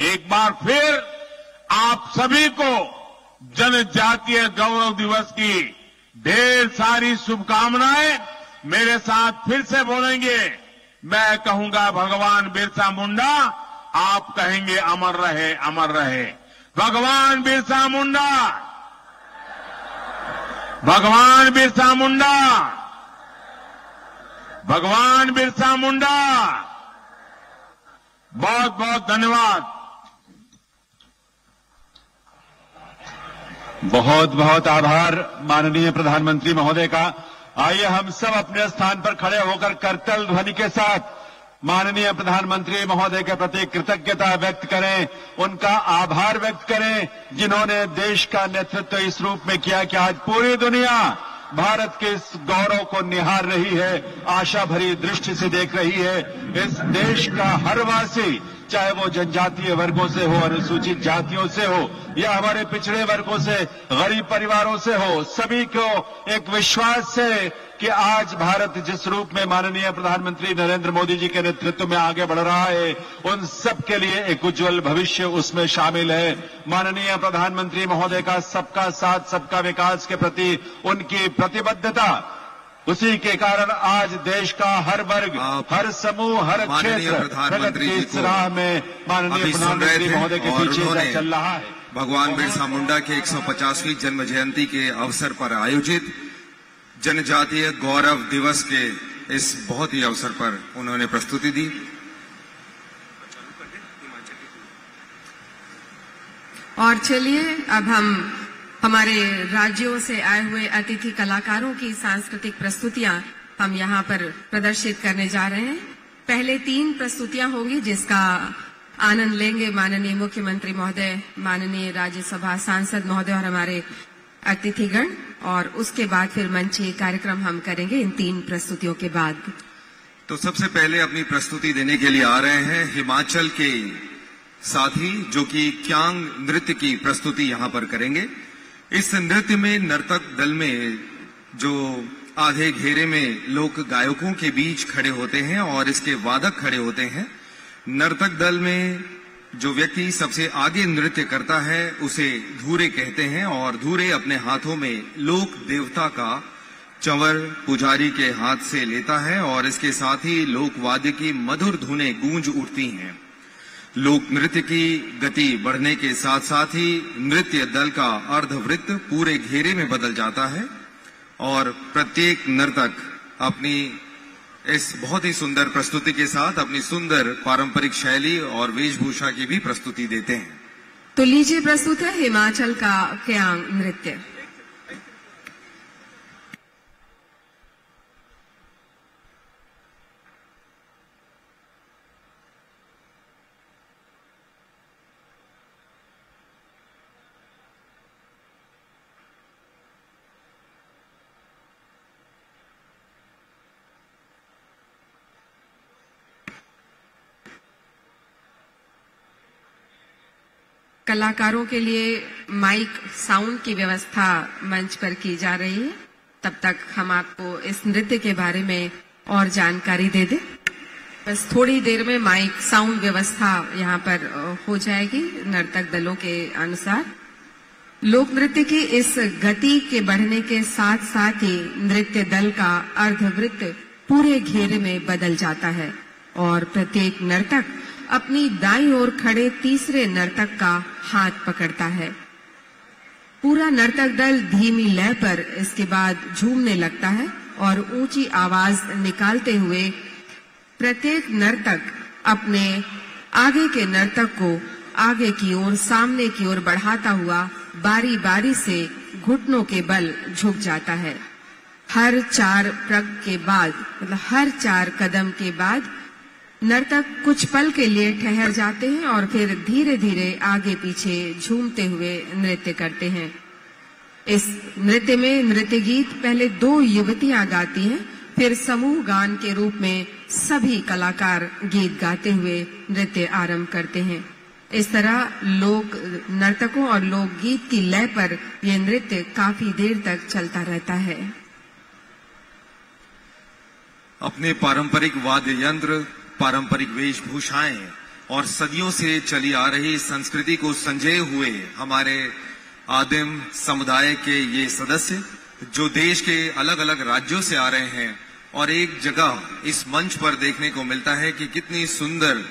एक बार फिर आप सभी को जनजातीय गौरव दिवस की ढेर सारी शुभकामनाएं। मेरे साथ फिर से बोलेंगे, मैं कहूंगा भगवान बिरसा मुंडा, आप कहेंगे अमर रहे, अमर रहे। भगवान बिरसा मुंडा, भगवान बिरसा मुंडा, भगवान बिरसा मुंडा। बहुत बहुत धन्यवाद। बहुत बहुत आभार माननीय प्रधानमंत्री महोदय का। आइए हम सब अपने स्थान पर खड़े होकर करतल ध्वनि के साथ माननीय प्रधानमंत्री महोदय के प्रति कृतज्ञता व्यक्त करें, उनका आभार व्यक्त करें, जिन्होंने देश का नेतृत्व इस रूप में किया कि आज पूरी दुनिया भारत के इस गौरव को निहार रही है, आशा भरी दृष्टि से देख रही है। इस देश का हर वासी, चाहे वो जनजातीय वर्गों से हो, अनुसूचित जातियों से हो या हमारे पिछड़े वर्गों से, गरीब परिवारों से हो, सभी को एक विश्वास है कि आज भारत जिस रूप में माननीय प्रधानमंत्री नरेंद्र मोदी जी के नेतृत्व में आगे बढ़ रहा है, उन सब के लिए एक उज्जवल भविष्य उसमें शामिल है। माननीय प्रधानमंत्री महोदय का सबका साथ, सबका विकास के प्रति उनकी प्रतिबद्धता, उसी के कारण आज देश का हर वर्ग, हर समूह, हर क्षेत्र प्रगति की इस राह में माननीय प्रधानमंत्री महोदय के पीछे चल रहा है। भगवान बिरसा मुंडा के 150वीं जन्म जयंती के अवसर पर आयोजित जनजातीय गौरव दिवस के इस बहुत ही अवसर पर उन्होंने प्रस्तुति दी। और चलिए अब हम हमारे राज्यों से आए हुए अतिथि कलाकारों की सांस्कृतिक प्रस्तुतियां हम यहाँ पर प्रदर्शित करने जा रहे हैं। पहले 3 प्रस्तुतियां होंगी जिसका आनंद लेंगे माननीय मुख्यमंत्री महोदय, माननीय राज्यसभा सांसद महोदय और हमारे अतिथिगण, और उसके बाद फिर मंचीय कार्यक्रम हम करेंगे इन 3 प्रस्तुतियों के बाद। तो सबसे पहले अपनी प्रस्तुति देने के लिए आ रहे हैं हिमाचल के साथी, जो कि क्यांग नृत्य की प्रस्तुति यहाँ पर करेंगे। इस नृत्य में नर्तक दल में जो आधे घेरे में लोक गायकों के बीच खड़े होते हैं और इसके वादक खड़े होते हैं। नर्तक दल में जो व्यक्ति सबसे आगे नृत्य करता है उसे धूरे कहते हैं, और धूरे अपने हाथों में लोक देवता का चंवर पुजारी के हाथ से लेता है और इसके साथ ही लोक वाद्य की मधुर धुनें गूंज उठती हैं। लोक नृत्य की गति बढ़ने के साथ साथ ही नृत्य दल का अर्धवृत्त पूरे घेरे में बदल जाता है और प्रत्येक नर्तक अपनी इस बहुत ही सुंदर प्रस्तुति के साथ अपनी सुंदर पारंपरिक शैली और वेशभूषा की भी प्रस्तुति देते हैं। तो लीजिए प्रस्तुत है हिमाचल का क्यांग नृत्य। कलाकारों के लिए माइक साउंड की व्यवस्था मंच पर की जा रही है। तब तक हम आपको इस नृत्य के बारे में और जानकारी दे दें। बस थोड़ी देर में माइक साउंड व्यवस्था यहाँ पर हो जाएगी नर्तक दलों के अनुसार। लोक नृत्य की इस गति के बढ़ने के साथ साथ ही नृत्य दल का अर्धवृत्त पूरे घेरे में बदल जाता है और प्रत्येक नर्तक अपनी दाईं ओर खड़े तीसरे नर्तक का हाथ पकड़ता है। पूरा नर्तक दल धीमी लय पर इसके बाद झूमने लगता है और ऊंची आवाज निकालते हुए प्रत्येक नर्तक अपने आगे के नर्तक को आगे की ओर सामने की ओर बढ़ाता हुआ बारी बारी से घुटनों के बल झुक जाता है। हर 4 प्रग के बाद मतलब हर 4 कदम के बाद नर्तक कुछ पल के लिए ठहर जाते हैं और फिर धीरे धीरे आगे पीछे झूमते हुए नृत्य करते हैं। इस नृत्य में नृत्य गीत पहले 2 युवतियां गाती हैं, फिर समूह गान के रूप में सभी कलाकार गीत गाते हुए नृत्य आरंभ करते हैं। इस तरह लोक नर्तकों और लोकगीत की लय पर यह नृत्य काफी देर तक चलता रहता है। अपने पारंपरिक वाद्य यंत्र, पारंपरिक वेशभूषाएं और सदियों से चली आ रही संस्कृति को संजोए हुए हमारे आदिम समुदाय के ये सदस्य जो देश के अलग अलग राज्यों से आ रहे हैं और एक जगह इस मंच पर देखने को मिलता है कि कितनी सुंदर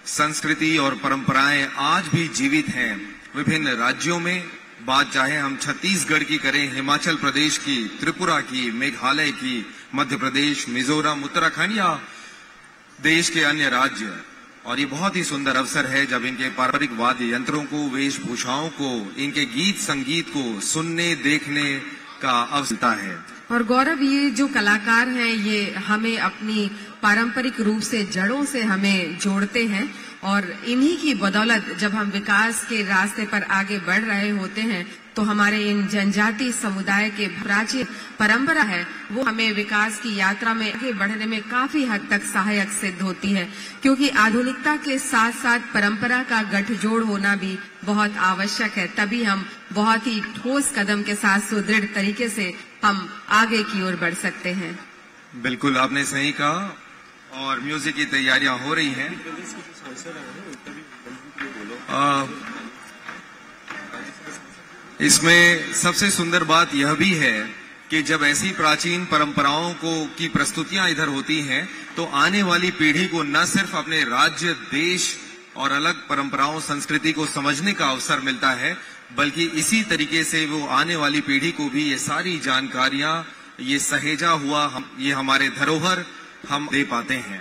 संस्कृति और परंपराएं आज भी जीवित हैं विभिन्न राज्यों में। बात चाहे हम छत्तीसगढ़ की करें, हिमाचल प्रदेश की, त्रिपुरा की, मेघालय की, मध्य प्रदेश, मिजोरम, उत्तराखंड या देश के अन्य राज्य। और ये बहुत ही सुंदर अवसर है जब इनके पारंपरिक वाद्य यंत्रों को, वेशभूषाओं को, इनके गीत संगीत को सुनने देखने का अवसर है। और गौरव, ये जो कलाकार हैं ये हमें अपनी पारंपरिक रूप से जड़ों से हमें जोड़ते हैं और इन्हीं की बदौलत जब हम विकास के रास्ते पर आगे बढ़ रहे होते हैं तो हमारे इन जनजाति समुदाय के प्राचीन परंपरा है वो हमें विकास की यात्रा में आगे बढ़ने में काफी हद तक सहायक सिद्ध होती है, क्योंकि आधुनिकता के साथ साथ परंपरा का गठजोड़ होना भी बहुत आवश्यक है। तभी हम बहुत ही ठोस कदम के साथ सुदृढ़ तरीके से हम आगे की ओर बढ़ सकते हैं। बिल्कुल आपने सही कहा। और म्यूजिक की तैयारियां हो रही हैं। इसमें सबसे सुंदर बात यह भी है कि जब ऐसी प्राचीन परंपराओं की प्रस्तुतियां इधर होती हैं तो आने वाली पीढ़ी को न सिर्फ अपने राज्य, देश और अलग परंपराओं, संस्कृति को समझने का अवसर मिलता है, बल्कि इसी तरीके से वो आने वाली पीढ़ी को भी ये सारी जानकारियां, ये सहेजा हुआ ये हमारे धरोहर हम दे पाते हैं।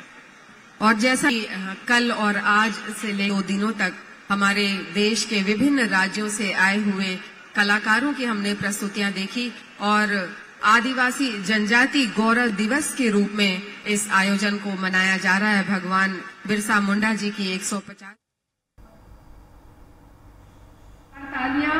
और जैसा कि कल और आज से ले 2 दिनों तक हमारे देश के विभिन्न राज्यों से आए हुए कलाकारों की हमने प्रस्तुतियां देखी और आदिवासी जनजाति गौरव दिवस के रूप में इस आयोजन को मनाया जा रहा है। भगवान बिरसा मुंडा जी की 150 तालियां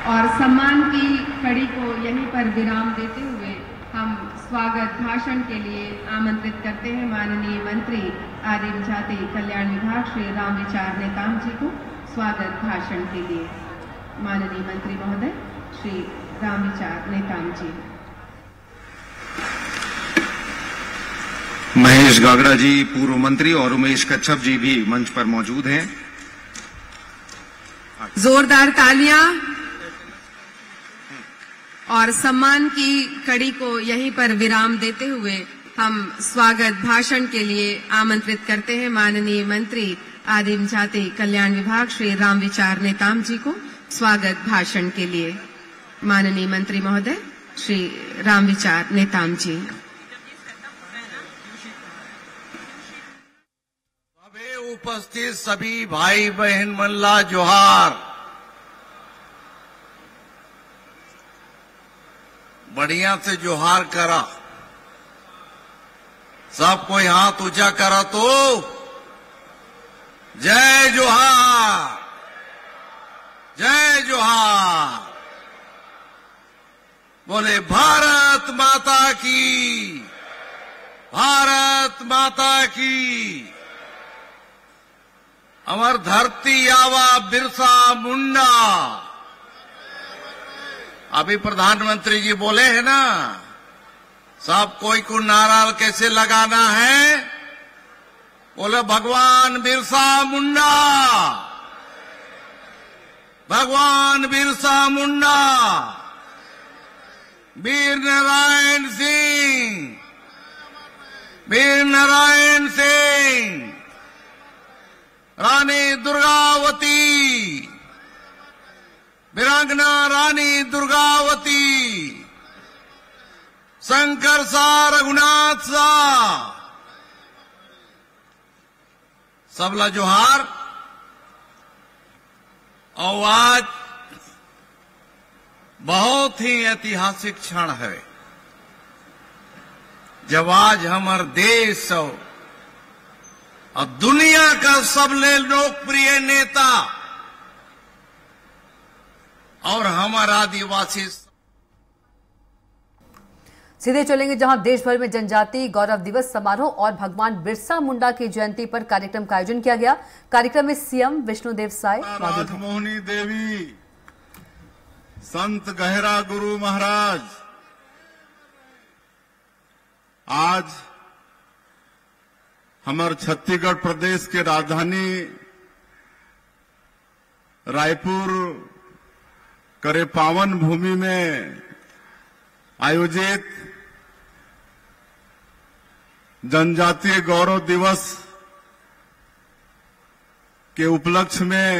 और सम्मान की कड़ी को यहीं पर विराम देते हुए हम स्वागत भाषण के लिए आमंत्रित करते हैं माननीय मंत्री आदिम जाति कल्याण विभाग श्री रामविचार नेताम जी को। स्वागत भाषण के लिए माननीय मंत्री महोदय श्री रामविचार नेताम जी। महेश गागड़ा जी पूर्व मंत्री और उमेश कच्छप जी भी मंच पर मौजूद हैं। जोरदार तालियां और सम्मान की कड़ी को यहीं पर विराम देते हुए हम स्वागत भाषण के लिए आमंत्रित करते हैं माननीय मंत्री आदिम जाति कल्याण विभाग श्री रामविचार नेताम जी को। स्वागत भाषण के लिए माननीय मंत्री महोदय श्री रामविचार नेताम जी। सभी उपस्थित सभी भाई बहन मल्ला जोहार। बढ़िया से जोहार करा, सब कोई हाथ ऊंचा करा तो जय जोहार, जय जोहार। बोले भारत माता की, भारत माता की। अमर धरती आवा बिरसा मुंडा। अभी प्रधानमंत्री जी बोले हैं ना, सब कोई को नारा कैसे लगाना है, बोले भगवान बिरसा मुंडा, भगवान बिरसा मुंडा, वीर नारायण सिंह, वीर नारायण सिंह, रानी दुर्गावती, वीरांगना रानी दुर्गावती, शंकर सा, रघुनाथ सा, सबला जोहार। और आज बहुत ही ऐतिहासिक क्षण है जब आज हमारे देश और दुनिया का सबसे लोकप्रिय नेता और हमारा आदिवासी। सीधे चलेंगे जहां देश भर में जनजाति गौरव दिवस समारोह और भगवान बिरसा मुंडा की जयंती पर कार्यक्रम का आयोजन किया गया। कार्यक्रम में सीएम विष्णुदेव साय मौजूद हैं। मोहिनी देवी, संत गहरा गुरु महाराज, आज हमारे छत्तीसगढ़ प्रदेश के राजधानी रायपुर करे पावन भूमि में आयोजित जनजातीय गौरव दिवस के उपलक्ष्य में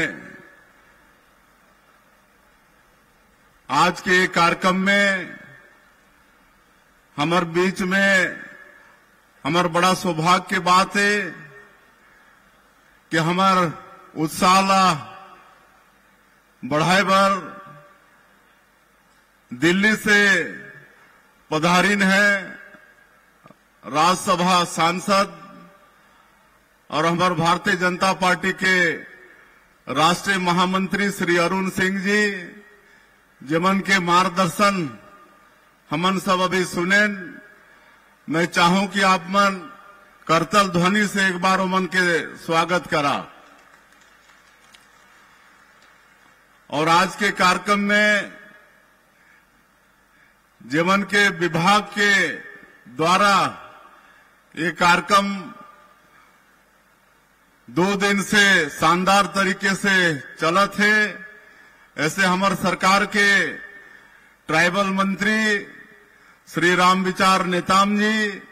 आज के कार्यक्रम में हमारे बीच में हमारा बड़ा सौभाग्य की बात है कि हमार उत्साह बढ़ाए बर दिल्ली से पधारीन है राज्यसभा सांसद और हमारे भारतीय जनता पार्टी के राष्ट्रीय महामंत्री श्री अरुण सिंह जी, जिमन के मार्गदर्शन हमन सब अभी सुने। मैं चाहूं कि आप मन करतल ध्वनि से एक बार उमन के स्वागत करा। और आज के कार्यक्रम में जीवन के विभाग के द्वारा ये कार्यक्रम 2 दिन से शानदार तरीके से चलत है। ऐसे हमारे सरकार के ट्राइबल मंत्री श्री राम विचार नेताम जी,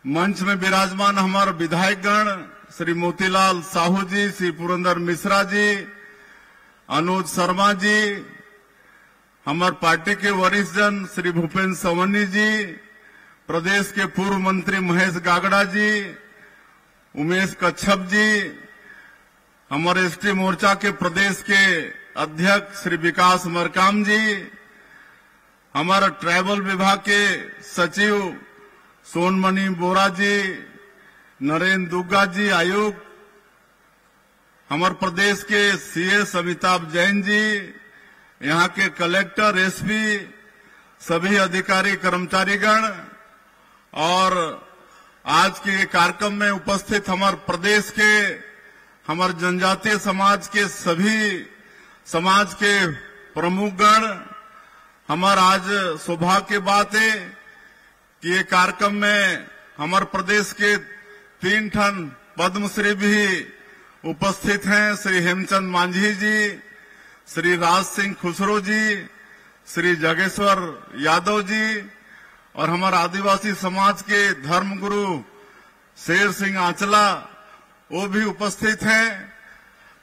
मंच में विराजमान हमारे विधायकगण श्री मोतीलाल साहू जी, श्री पुरंदर मिश्रा जी, अनुज शर्मा जी, हमारे पार्टी के वरिष्ठ जन श्री भूपेन्द्र सवन्नी जी, प्रदेश के पूर्व मंत्री महेश गागड़ा जी, उमेश कच्छप जी, हमारे एसटी मोर्चा के प्रदेश के अध्यक्ष श्री विकास मरकाम जी, हमारा ट्राइबल विभाग के सचिव सोनमणि बोरा जी, नरेंद्र दुग्गा जी आयुक्त, हमारे प्रदेश के सीएस अमिताभ जैन जी, यहाँ के कलेक्टर, एसपी, सभी अधिकारी कर्मचारीगण और आज के कार्यक्रम में उपस्थित हमारे प्रदेश के हमारे जनजातीय समाज के सभी समाज के प्रमुखगण। हमारा आज सौभाग्य की बात है कि ये कार्यक्रम में हमारे प्रदेश के 3 ठन पद्मश्री भी उपस्थित हैं। श्री हेमचंद मांझी जी, श्री राज सिंह खुसरो जी, श्री जगेश्वर यादव जी और हमारे आदिवासी समाज के धर्मगुरु शेर सिंह आंचला वो भी उपस्थित हैं।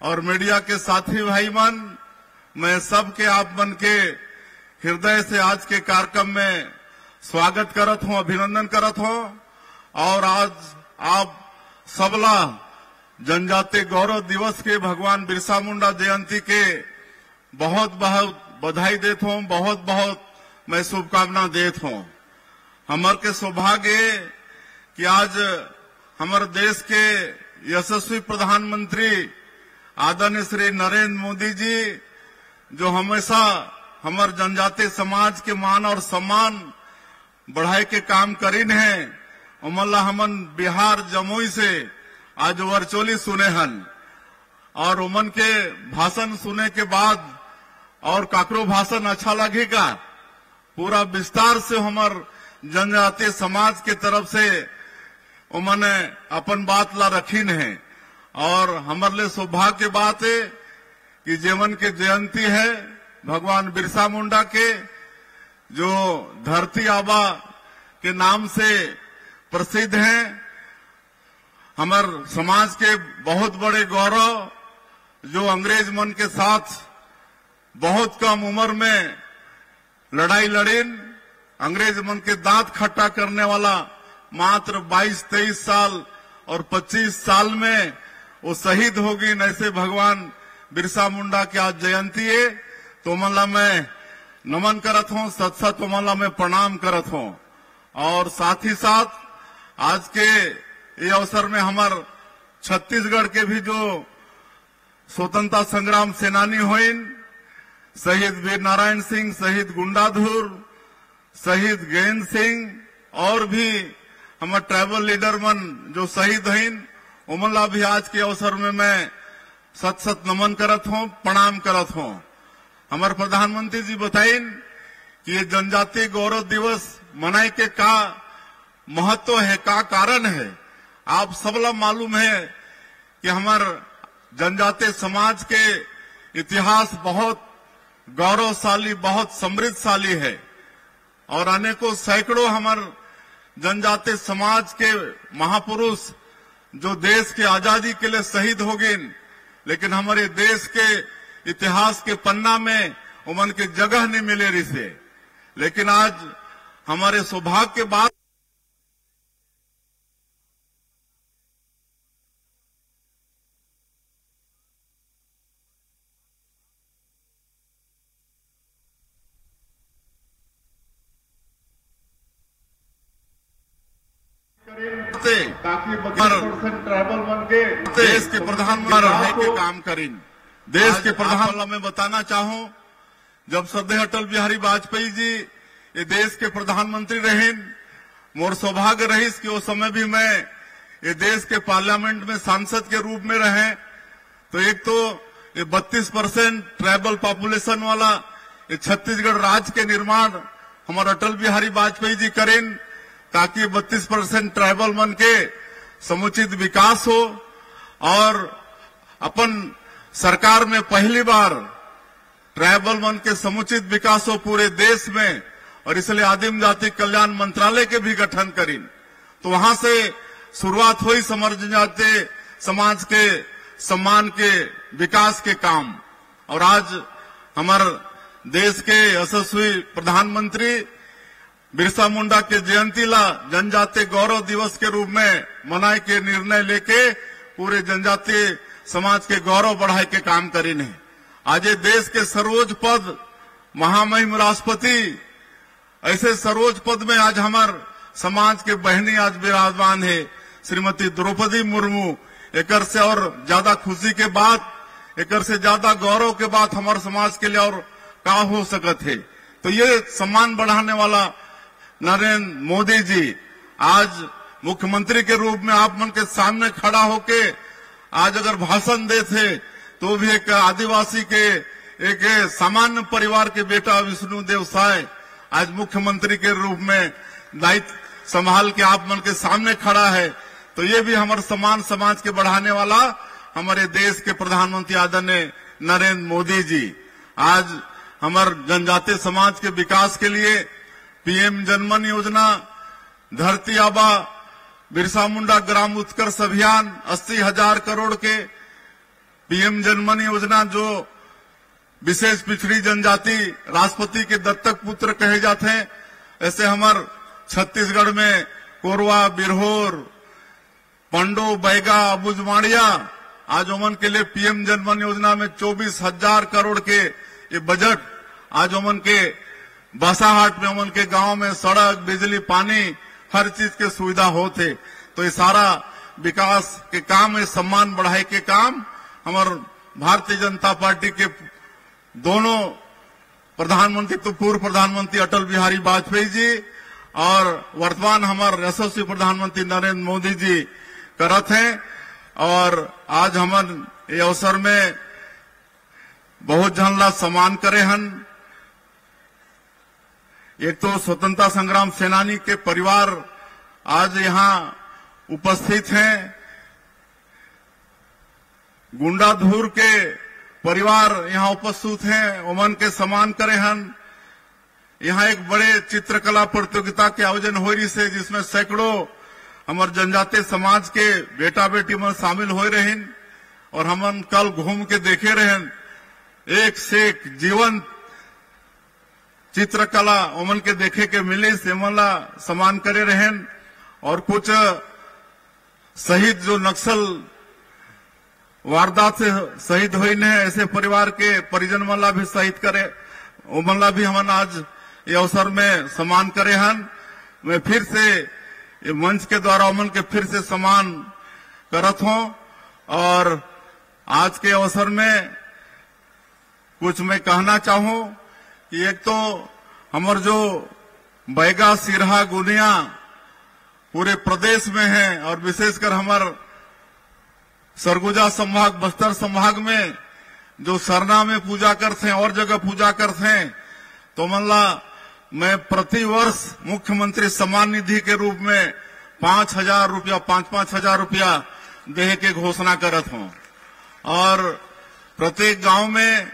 और मीडिया के साथी भाई मन, मैं सबके आप मन के हृदय से आज के कार्यक्रम में स्वागत करत हूं, अभिनंदन करत हूं। और आज आप सबला जनजातीय गौरव दिवस के भगवान बिरसा मुंडा जयंती के बहुत बहुत बधाई देता हूं, बहुत बहुत मैं शुभकामना देता हूं। हमारे के सौभाग्य कि आज हमारे देश के यशस्वी प्रधानमंत्री आदरणीय श्री नरेंद्र मोदी जी, जो हमेशा हमारे जनजातीय समाज के मान और सम्मान बढ़ाए के काम करीन है। उमल्ला हमन बिहार जमुई से आज वर्चुअली सुने हन। और उमन के भाषण सुने के बाद और काकरो भाषण अच्छा लगेगा, पूरा विस्तार से हमार जनजातीय समाज के तरफ से उमने अपन बात ला रखीन है। और हमारे लिए सौभाग्य की बात है कि जेवन के जयंती है भगवान बिरसा मुंडा के, जो धरती आबा के नाम से प्रसिद्ध हैं। हमार समाज के बहुत बड़े गौरव, जो अंग्रेज मन के साथ बहुत कम उम्र में लड़ाई लड़ीन, अंग्रेज मन के दांत खट्टा करने वाला मात्र 22-23 साल और 25 साल में वो शहीद हो गई। ऐसे भगवान बिरसा मुंडा की आज जयंती है, तो मला मैं नमन करत हूं, सत सत मला मैं प्रणाम करत हूं। और साथ ही साथ आज के ये अवसर में हमार छत्तीसगढ़ के भी जो स्वतंत्रता संग्राम सेनानी हुईन, शहीद वीर नारायण सिंह, शहीद गुंडाधुर, शहीद गजेंद्र सिंह और भी हमारे ट्राइबल लीडर मन जो शहीद हैं, उमला भी आज के अवसर में मैं सत सत नमन करत हूं, प्रणाम करत हूं। हमारे प्रधानमंत्री जी बताइन कि ये जनजातीय गौरव दिवस मनाए के का महत्व है, का कारण है। आप सबला मालूम है कि हमारे जनजातीय समाज के इतिहास बहुत गौरवशाली, बहुत समृद्धशाली है और अनेकों सैकड़ों हमारे जनजातीय समाज के महापुरुष जो देश के आजादी के लिए शहीद हो गए, लेकिन हमारे देश के इतिहास के पन्ना में उमन के जगह नहीं मिले रही से। लेकिन आज हमारे सौभाग्य के बाद ताकि ट्राइबल बन के देश के प्रधानमंत्री रहे के काम करें। देश के प्रधानमंत्री मैं बताना चाहूं, जब श्रद्धेय अटल बिहारी वाजपेयी जी ये देश के प्रधानमंत्री रहे, मोर सौभाग्य रही कि उस समय भी मैं ये देश के पार्लियामेंट में सांसद के रूप में रहे। तो एक तो ये 32% ट्राइबल पॉपुलेशन वाला ये छत्तीसगढ़ राज्य के निर्माण हमारे अटल बिहारी वाजपेयी जी करें, ताकि 32% ट्राइबल मन के समुचित विकास हो। और अपन सरकार में पहली बार ट्राइबल मन के समुचित विकास हो पूरे देश में, और इसलिए आदिम जाति कल्याण मंत्रालय के भी गठन करें। तो वहां से शुरुआत हुई समर जनजातीय समाज के सम्मान के विकास के काम। और आज हमारे देश के यशस्वी प्रधानमंत्री बिरसा मुंडा के जयंती ला जनजातीय गौरव दिवस के रूप में मनाए के निर्णय लेके पूरे जनजातीय समाज के गौरव बढ़ाए के काम करें है। आज देश के सर्वोच्च पद महामहिम राष्ट्रपति, ऐसे सर्वोच्च पद में आज हमारे समाज के बहनी आज विराजमान है, श्रीमती द्रौपदी मुर्मू। एकर से और ज्यादा खुशी के बात, एकर से ज्यादा गौरव के बात हमारे समाज के लिए और का हो सकत है। तो ये सम्मान बढ़ाने वाला नरेंद्र मोदी जी आज मुख्यमंत्री के रूप में आप मन के सामने खड़ा होके आज अगर भाषण देते, तो भी एक आदिवासी के एक सामान्य परिवार के बेटा विष्णुदेव साय आज मुख्यमंत्री के रूप में दायित्व संभाल के आप मन के सामने खड़ा है। तो ये भी हमारे समान समाज के बढ़ाने वाला हमारे देश के प्रधानमंत्री आदरणीय नरेंद्र मोदी जी आज हमारे जनजातीय समाज के विकास के लिए पीएम जनमन योजना, धरती आबा बिरसा मुंडा ग्राम उत्कर्ष अभियान 80,000 करोड़ के, पीएम जनमन योजना जो विशेष पिछड़ी जनजाति राष्ट्रपति के दत्तक पुत्र कहे जाते हैं, ऐसे हमारे छत्तीसगढ़ में कोरवा, बिरहोर, पंडो, बैगा, अबुजमाड़िया आज ओमन के लिए पीएम जनमन योजना में 24,000 करोड़ के ये बजट आज ओमन के बासाहाट में ओमन के गांव में सड़क, बिजली, पानी हर चीज के सुविधा होते। तो ये सारा विकास के काम, ये सम्मान बढ़ाए के काम हमारे भारतीय जनता पार्टी के दोनों प्रधानमंत्री, तो पूर्व प्रधानमंत्री अटल बिहारी वाजपेयी जी और वर्तमान हमारे यशस्वी प्रधानमंत्री नरेंद्र मोदी जी करत हैं। और आज हमारे ये अवसर में बहुत झन ला सम्मान करे हन। एक तो स्वतंत्रता संग्राम सेनानी के परिवार आज यहाँ उपस्थित हैं, गुंडाधुर के परिवार यहाँ उपस्थित हैं, ओमन के सम्मान करे हन। यहाँ एक बड़े चित्रकला प्रतियोगिता के आयोजन हो रही से, जिसमें सैकड़ों हमार जनजातीय समाज के बेटा बेटी मन शामिल हो रहे, और हमन कल घूम के देखे रहन, एक से एक जीवंत चित्रकला ओमन के देखे के मिले, से मनला सम्मान करे रहन। और कुछ शहीद जो नक्सल वारदात से शहीद हुई ने, ऐसे परिवार के परिजन मनला भी शहीद करे, ओमनला भी हमन आज ये अवसर में सम्मान करे हन। मैं फिर से ये मंच के द्वारा ओमन के फिर से सम्मान करत हूं। और आज के अवसर में कुछ मैं कहना चाहूं कि एक तो हमार जो बैगा, सिरहा, गुनिया पूरे प्रदेश में है, और विशेषकर हमार सरगुजा संभाग, बस्तर संभाग में जो सरना में पूजा करते हैं और जगह पूजा करते हैं, तो मल्ला मैं प्रति वर्ष मुख्यमंत्री सम्मान निधि के रूप में 5,000 रुपया, 5,000 रुपया देने के घोषणा करत हूं। और प्रत्येक गांव में,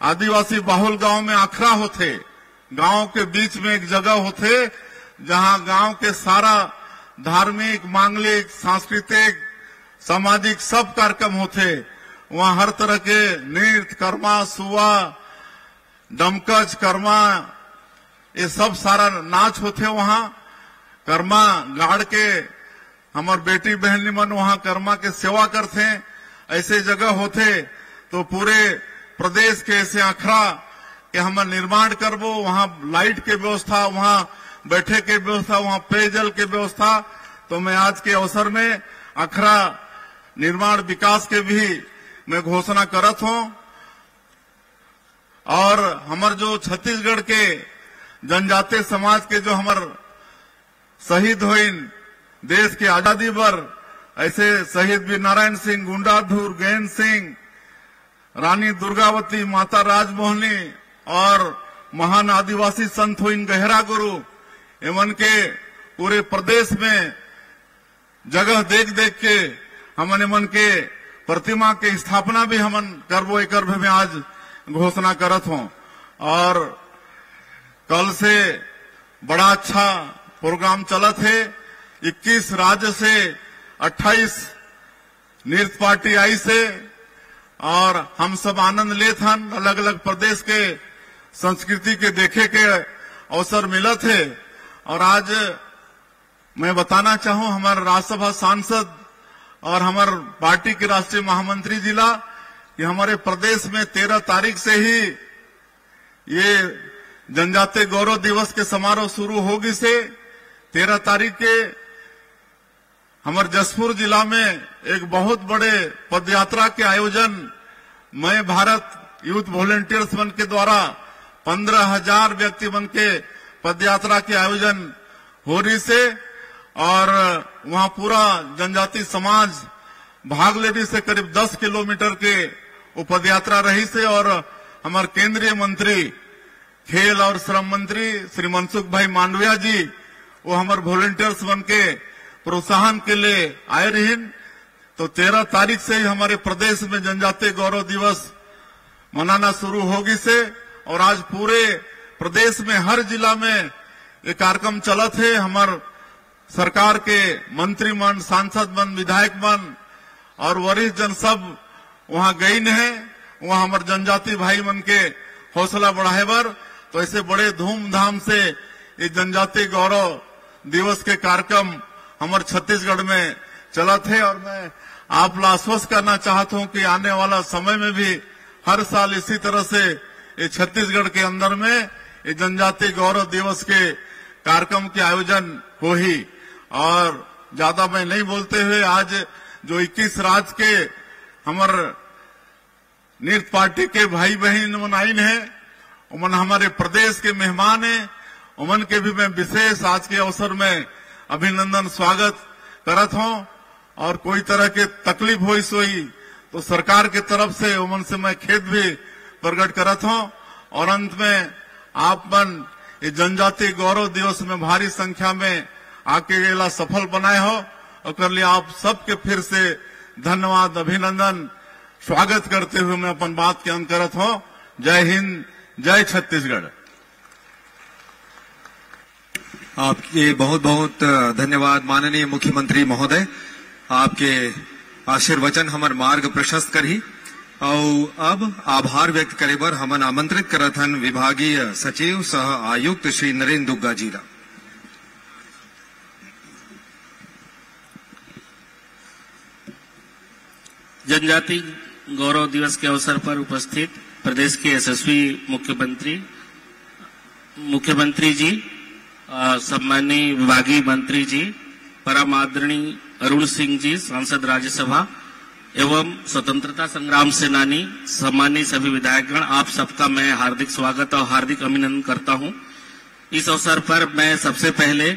आदिवासी बाहुल गांव में आखड़ा होते, गांव के बीच में एक जगह होते, जहां गांव के सारा धार्मिक, मांगलिक, सांस्कृतिक, सामाजिक सब कार्यक्रम होते। वहां हर तरह के नृत्य, कर्मा, सुआ, डमकच, कर्मा, ये सब सारा नाच होते। वहां कर्मा गाड़ के हमार बेटी बहनी मन वहां कर्मा के सेवा करते। ऐसे जगह होते तो पूरे प्रदेश के ऐसे आखड़ा के हम निर्माण करबो, वहां लाइट के व्यवस्था, वहां बैठे के व्यवस्था, वहां पेयजल के व्यवस्था। तो मैं आज के अवसर में आखड़ा निर्माण विकास के भी मैं घोषणा करत हूं। और हमार जो छत्तीसगढ़ के जनजातीय समाज के जो हमार शहीद हुई देश की आजादी पर, ऐसे शहीद वीर नारायण सिंह, गुंडाधुर, गैन सिंह, रानी दुर्गावती, माता राजमोहनी और महान आदिवासी संत हुई गहरा गुरु, एवं के पूरे प्रदेश में जगह देख देख के हमन एमन के प्रतिमा के स्थापना भी हमन करबो, एक में आज घोषणा करत हूं। और कल से बड़ा अच्छा प्रोग्राम चलत है। 21 राज्य से 28 नृत्य पार्टी आई से, और हम सब आनंद लेत हन। अलग अलग प्रदेश के संस्कृति के देखे के अवसर मिलत है। और आज मैं बताना चाहूं, हमारे राज्यसभा सांसद और हमारे पार्टी के राष्ट्रीय महामंत्री जिला कि हमारे प्रदेश में 13 तारीख से ही ये जनजातीय गौरव दिवस के समारोह शुरू होगी से 13 तारीख के हमारे जसपुर जिला में एक बहुत बड़े पदयात्रा के आयोजन मैं भारत यूथ वॉलंटियर्स मन के द्वारा 15,000 व्यक्ति मन के पदयात्रा के आयोजन हो रही से, और वहां पूरा जनजाति समाज भाग लेने से करीब 10 किलोमीटर के वो पदयात्रा रही से। और हमारे केंद्रीय मंत्री खेल और श्रम मंत्री श्री मनसुख भाई मांडविया जी वो हमारे वॉलंटियर्स बन के प्रोत्साहन के लिए आए रहे। तो 13 तारीख से ही हमारे प्रदेश में जनजातीय गौरव दिवस मनाना शुरू होगी से, और आज पूरे प्रदेश में हर जिला में ये कार्यक्रम चलत है। हमार सरकार के मंत्रीमंडल, सांसद मन, विधायक मन और वरिष्ठ जन सब वहां गई है, वहां हमारे जनजाति भाई मन के हौसला बढ़ाए बर। तो ऐसे बड़े धूमधाम से ये जनजातीय गौरव दिवस के कार्यक्रम हमारे छत्तीसगढ़ में चलत है। और मैं आप ला आश्वस्त करना चाहता हूं कि आने वाला समय में भी हर साल इसी तरह से ये छत्तीसगढ़ के अंदर में ये जनजातीय गौरव दिवस के कार्यक्रम के आयोजन हो ही। और ज्यादा मैं नहीं बोलते हुए, आज जो 21 राज्य के हमारे नृत्य पार्टी के भाई बहन मन आइन है, उमन हमारे प्रदेश के मेहमान है, उमन के भी मैं विशेष आज के अवसर में अभिनंदन स्वागत करत हूं। और कोई तरह के तकलीफ हो सोई तो सरकार की तरफ से उमन से मैं खेद भी प्रकट करत हूं। और अंत में आप मन ये जनजाति गौरव दिवस में भारी संख्या में आके गेला सफल बनाए हो, और कर लिए आप सबके फिर से धन्यवाद, अभिनंदन, स्वागत करते हुए मैं अपन बात के अंत करत हूं। जय हिंद, जय छत्तीसगढ़। आपके बहुत बहुत धन्यवाद माननीय मुख्यमंत्री महोदय। आपके आशीर्वचन हमर मार्ग प्रशस्त करही। और अब आभार व्यक्त करे बर हमन आमंत्रित करत हन विभागीय सचिव सह आयुक्त श्री नरेंद्र दुग्गा जी ला। जनजाति गौरव दिवस के अवसर पर उपस्थित प्रदेश के यशस्वी मुख्यमंत्री जी, सम्माननीय विभागीय मंत्री जी, परम आदरणीय अरुण सिंह जी, सांसद राज्यसभा एवं स्वतंत्रता संग्राम सेनानी, सम्माननीय सभी विधायकगण, आप सबका मैं हार्दिक स्वागत और हार्दिक अभिनंदन करता हूं। इस अवसर पर मैं सबसे पहले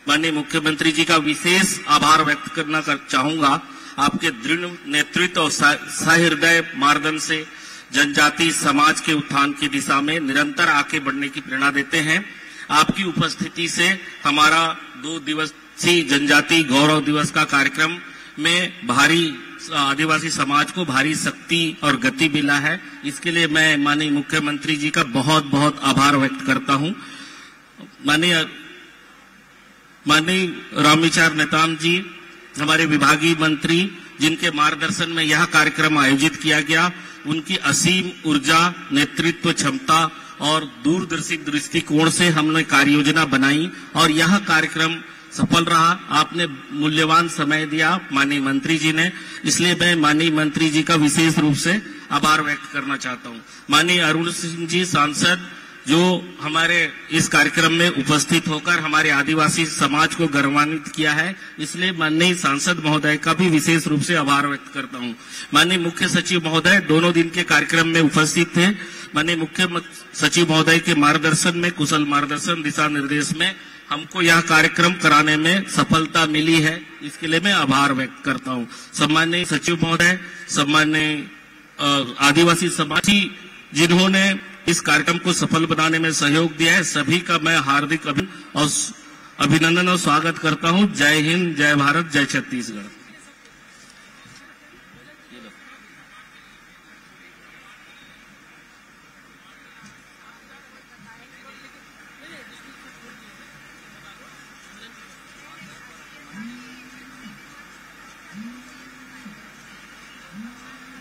माननीय मुख्यमंत्री जी का विशेष आभार व्यक्त करना चाहूंगा। आपके दृढ़ नेतृत्व और सहृदय मार्गदर्शन से जनजाति समाज के उत्थान की दिशा में निरंतर आगे बढ़ने की प्रेरणा देते हैं। आपकी उपस्थिति से हमारा 2 दिवसीय जनजाति गौरव दिवस का कार्यक्रम में भारी आदिवासी समाज को भारी शक्ति और गति मिला है। इसके लिए मैं माननीय मुख्यमंत्री जी का बहुत बहुत आभार व्यक्त करता हूं। माननीय रामविचार नेताम जी, हमारे विभागीय मंत्री, जिनके मार्गदर्शन में यह कार्यक्रम आयोजित किया गया, उनकी असीम ऊर्जा, नेतृत्व क्षमता और दूरदर्शी दृष्टिकोण से हमने कार्य योजना बनाई और यह कार्यक्रम सफल रहा। आपने मूल्यवान समय दिया माननीय मंत्री जी ने, इसलिए मैं माननीय मंत्री जी का विशेष रूप से आभार व्यक्त करना चाहता हूं। माननीय अरुण सिंह जी सांसद, जो हमारे इस कार्यक्रम में उपस्थित होकर हमारे आदिवासी समाज को गौरवान्वित किया है, इसलिए माननीय सांसद महोदय का भी विशेष रूप से आभार व्यक्त करता हूं। माननीय मुख्य सचिव महोदय दोनों दिन के कार्यक्रम में उपस्थित थे। माननीय मुख्य सचिव महोदय के मार्गदर्शन में, कुशल मार्गदर्शन, दिशा निर्देश में हमको यह कार्यक्रम कराने में सफलता मिली है, इसके लिए मैं आभार व्यक्त करता हूं। सम्माननीय सचिव महोदय, सम्माननीय आदिवासी समाजी जिन्होंने इस कार्यक्रम को सफल बनाने में सहयोग दिया है, सभी का मैं हार्दिक अभिनंदन और स्वागत करता हूं। जय हिंद, जय भारत, जय छत्तीसगढ़।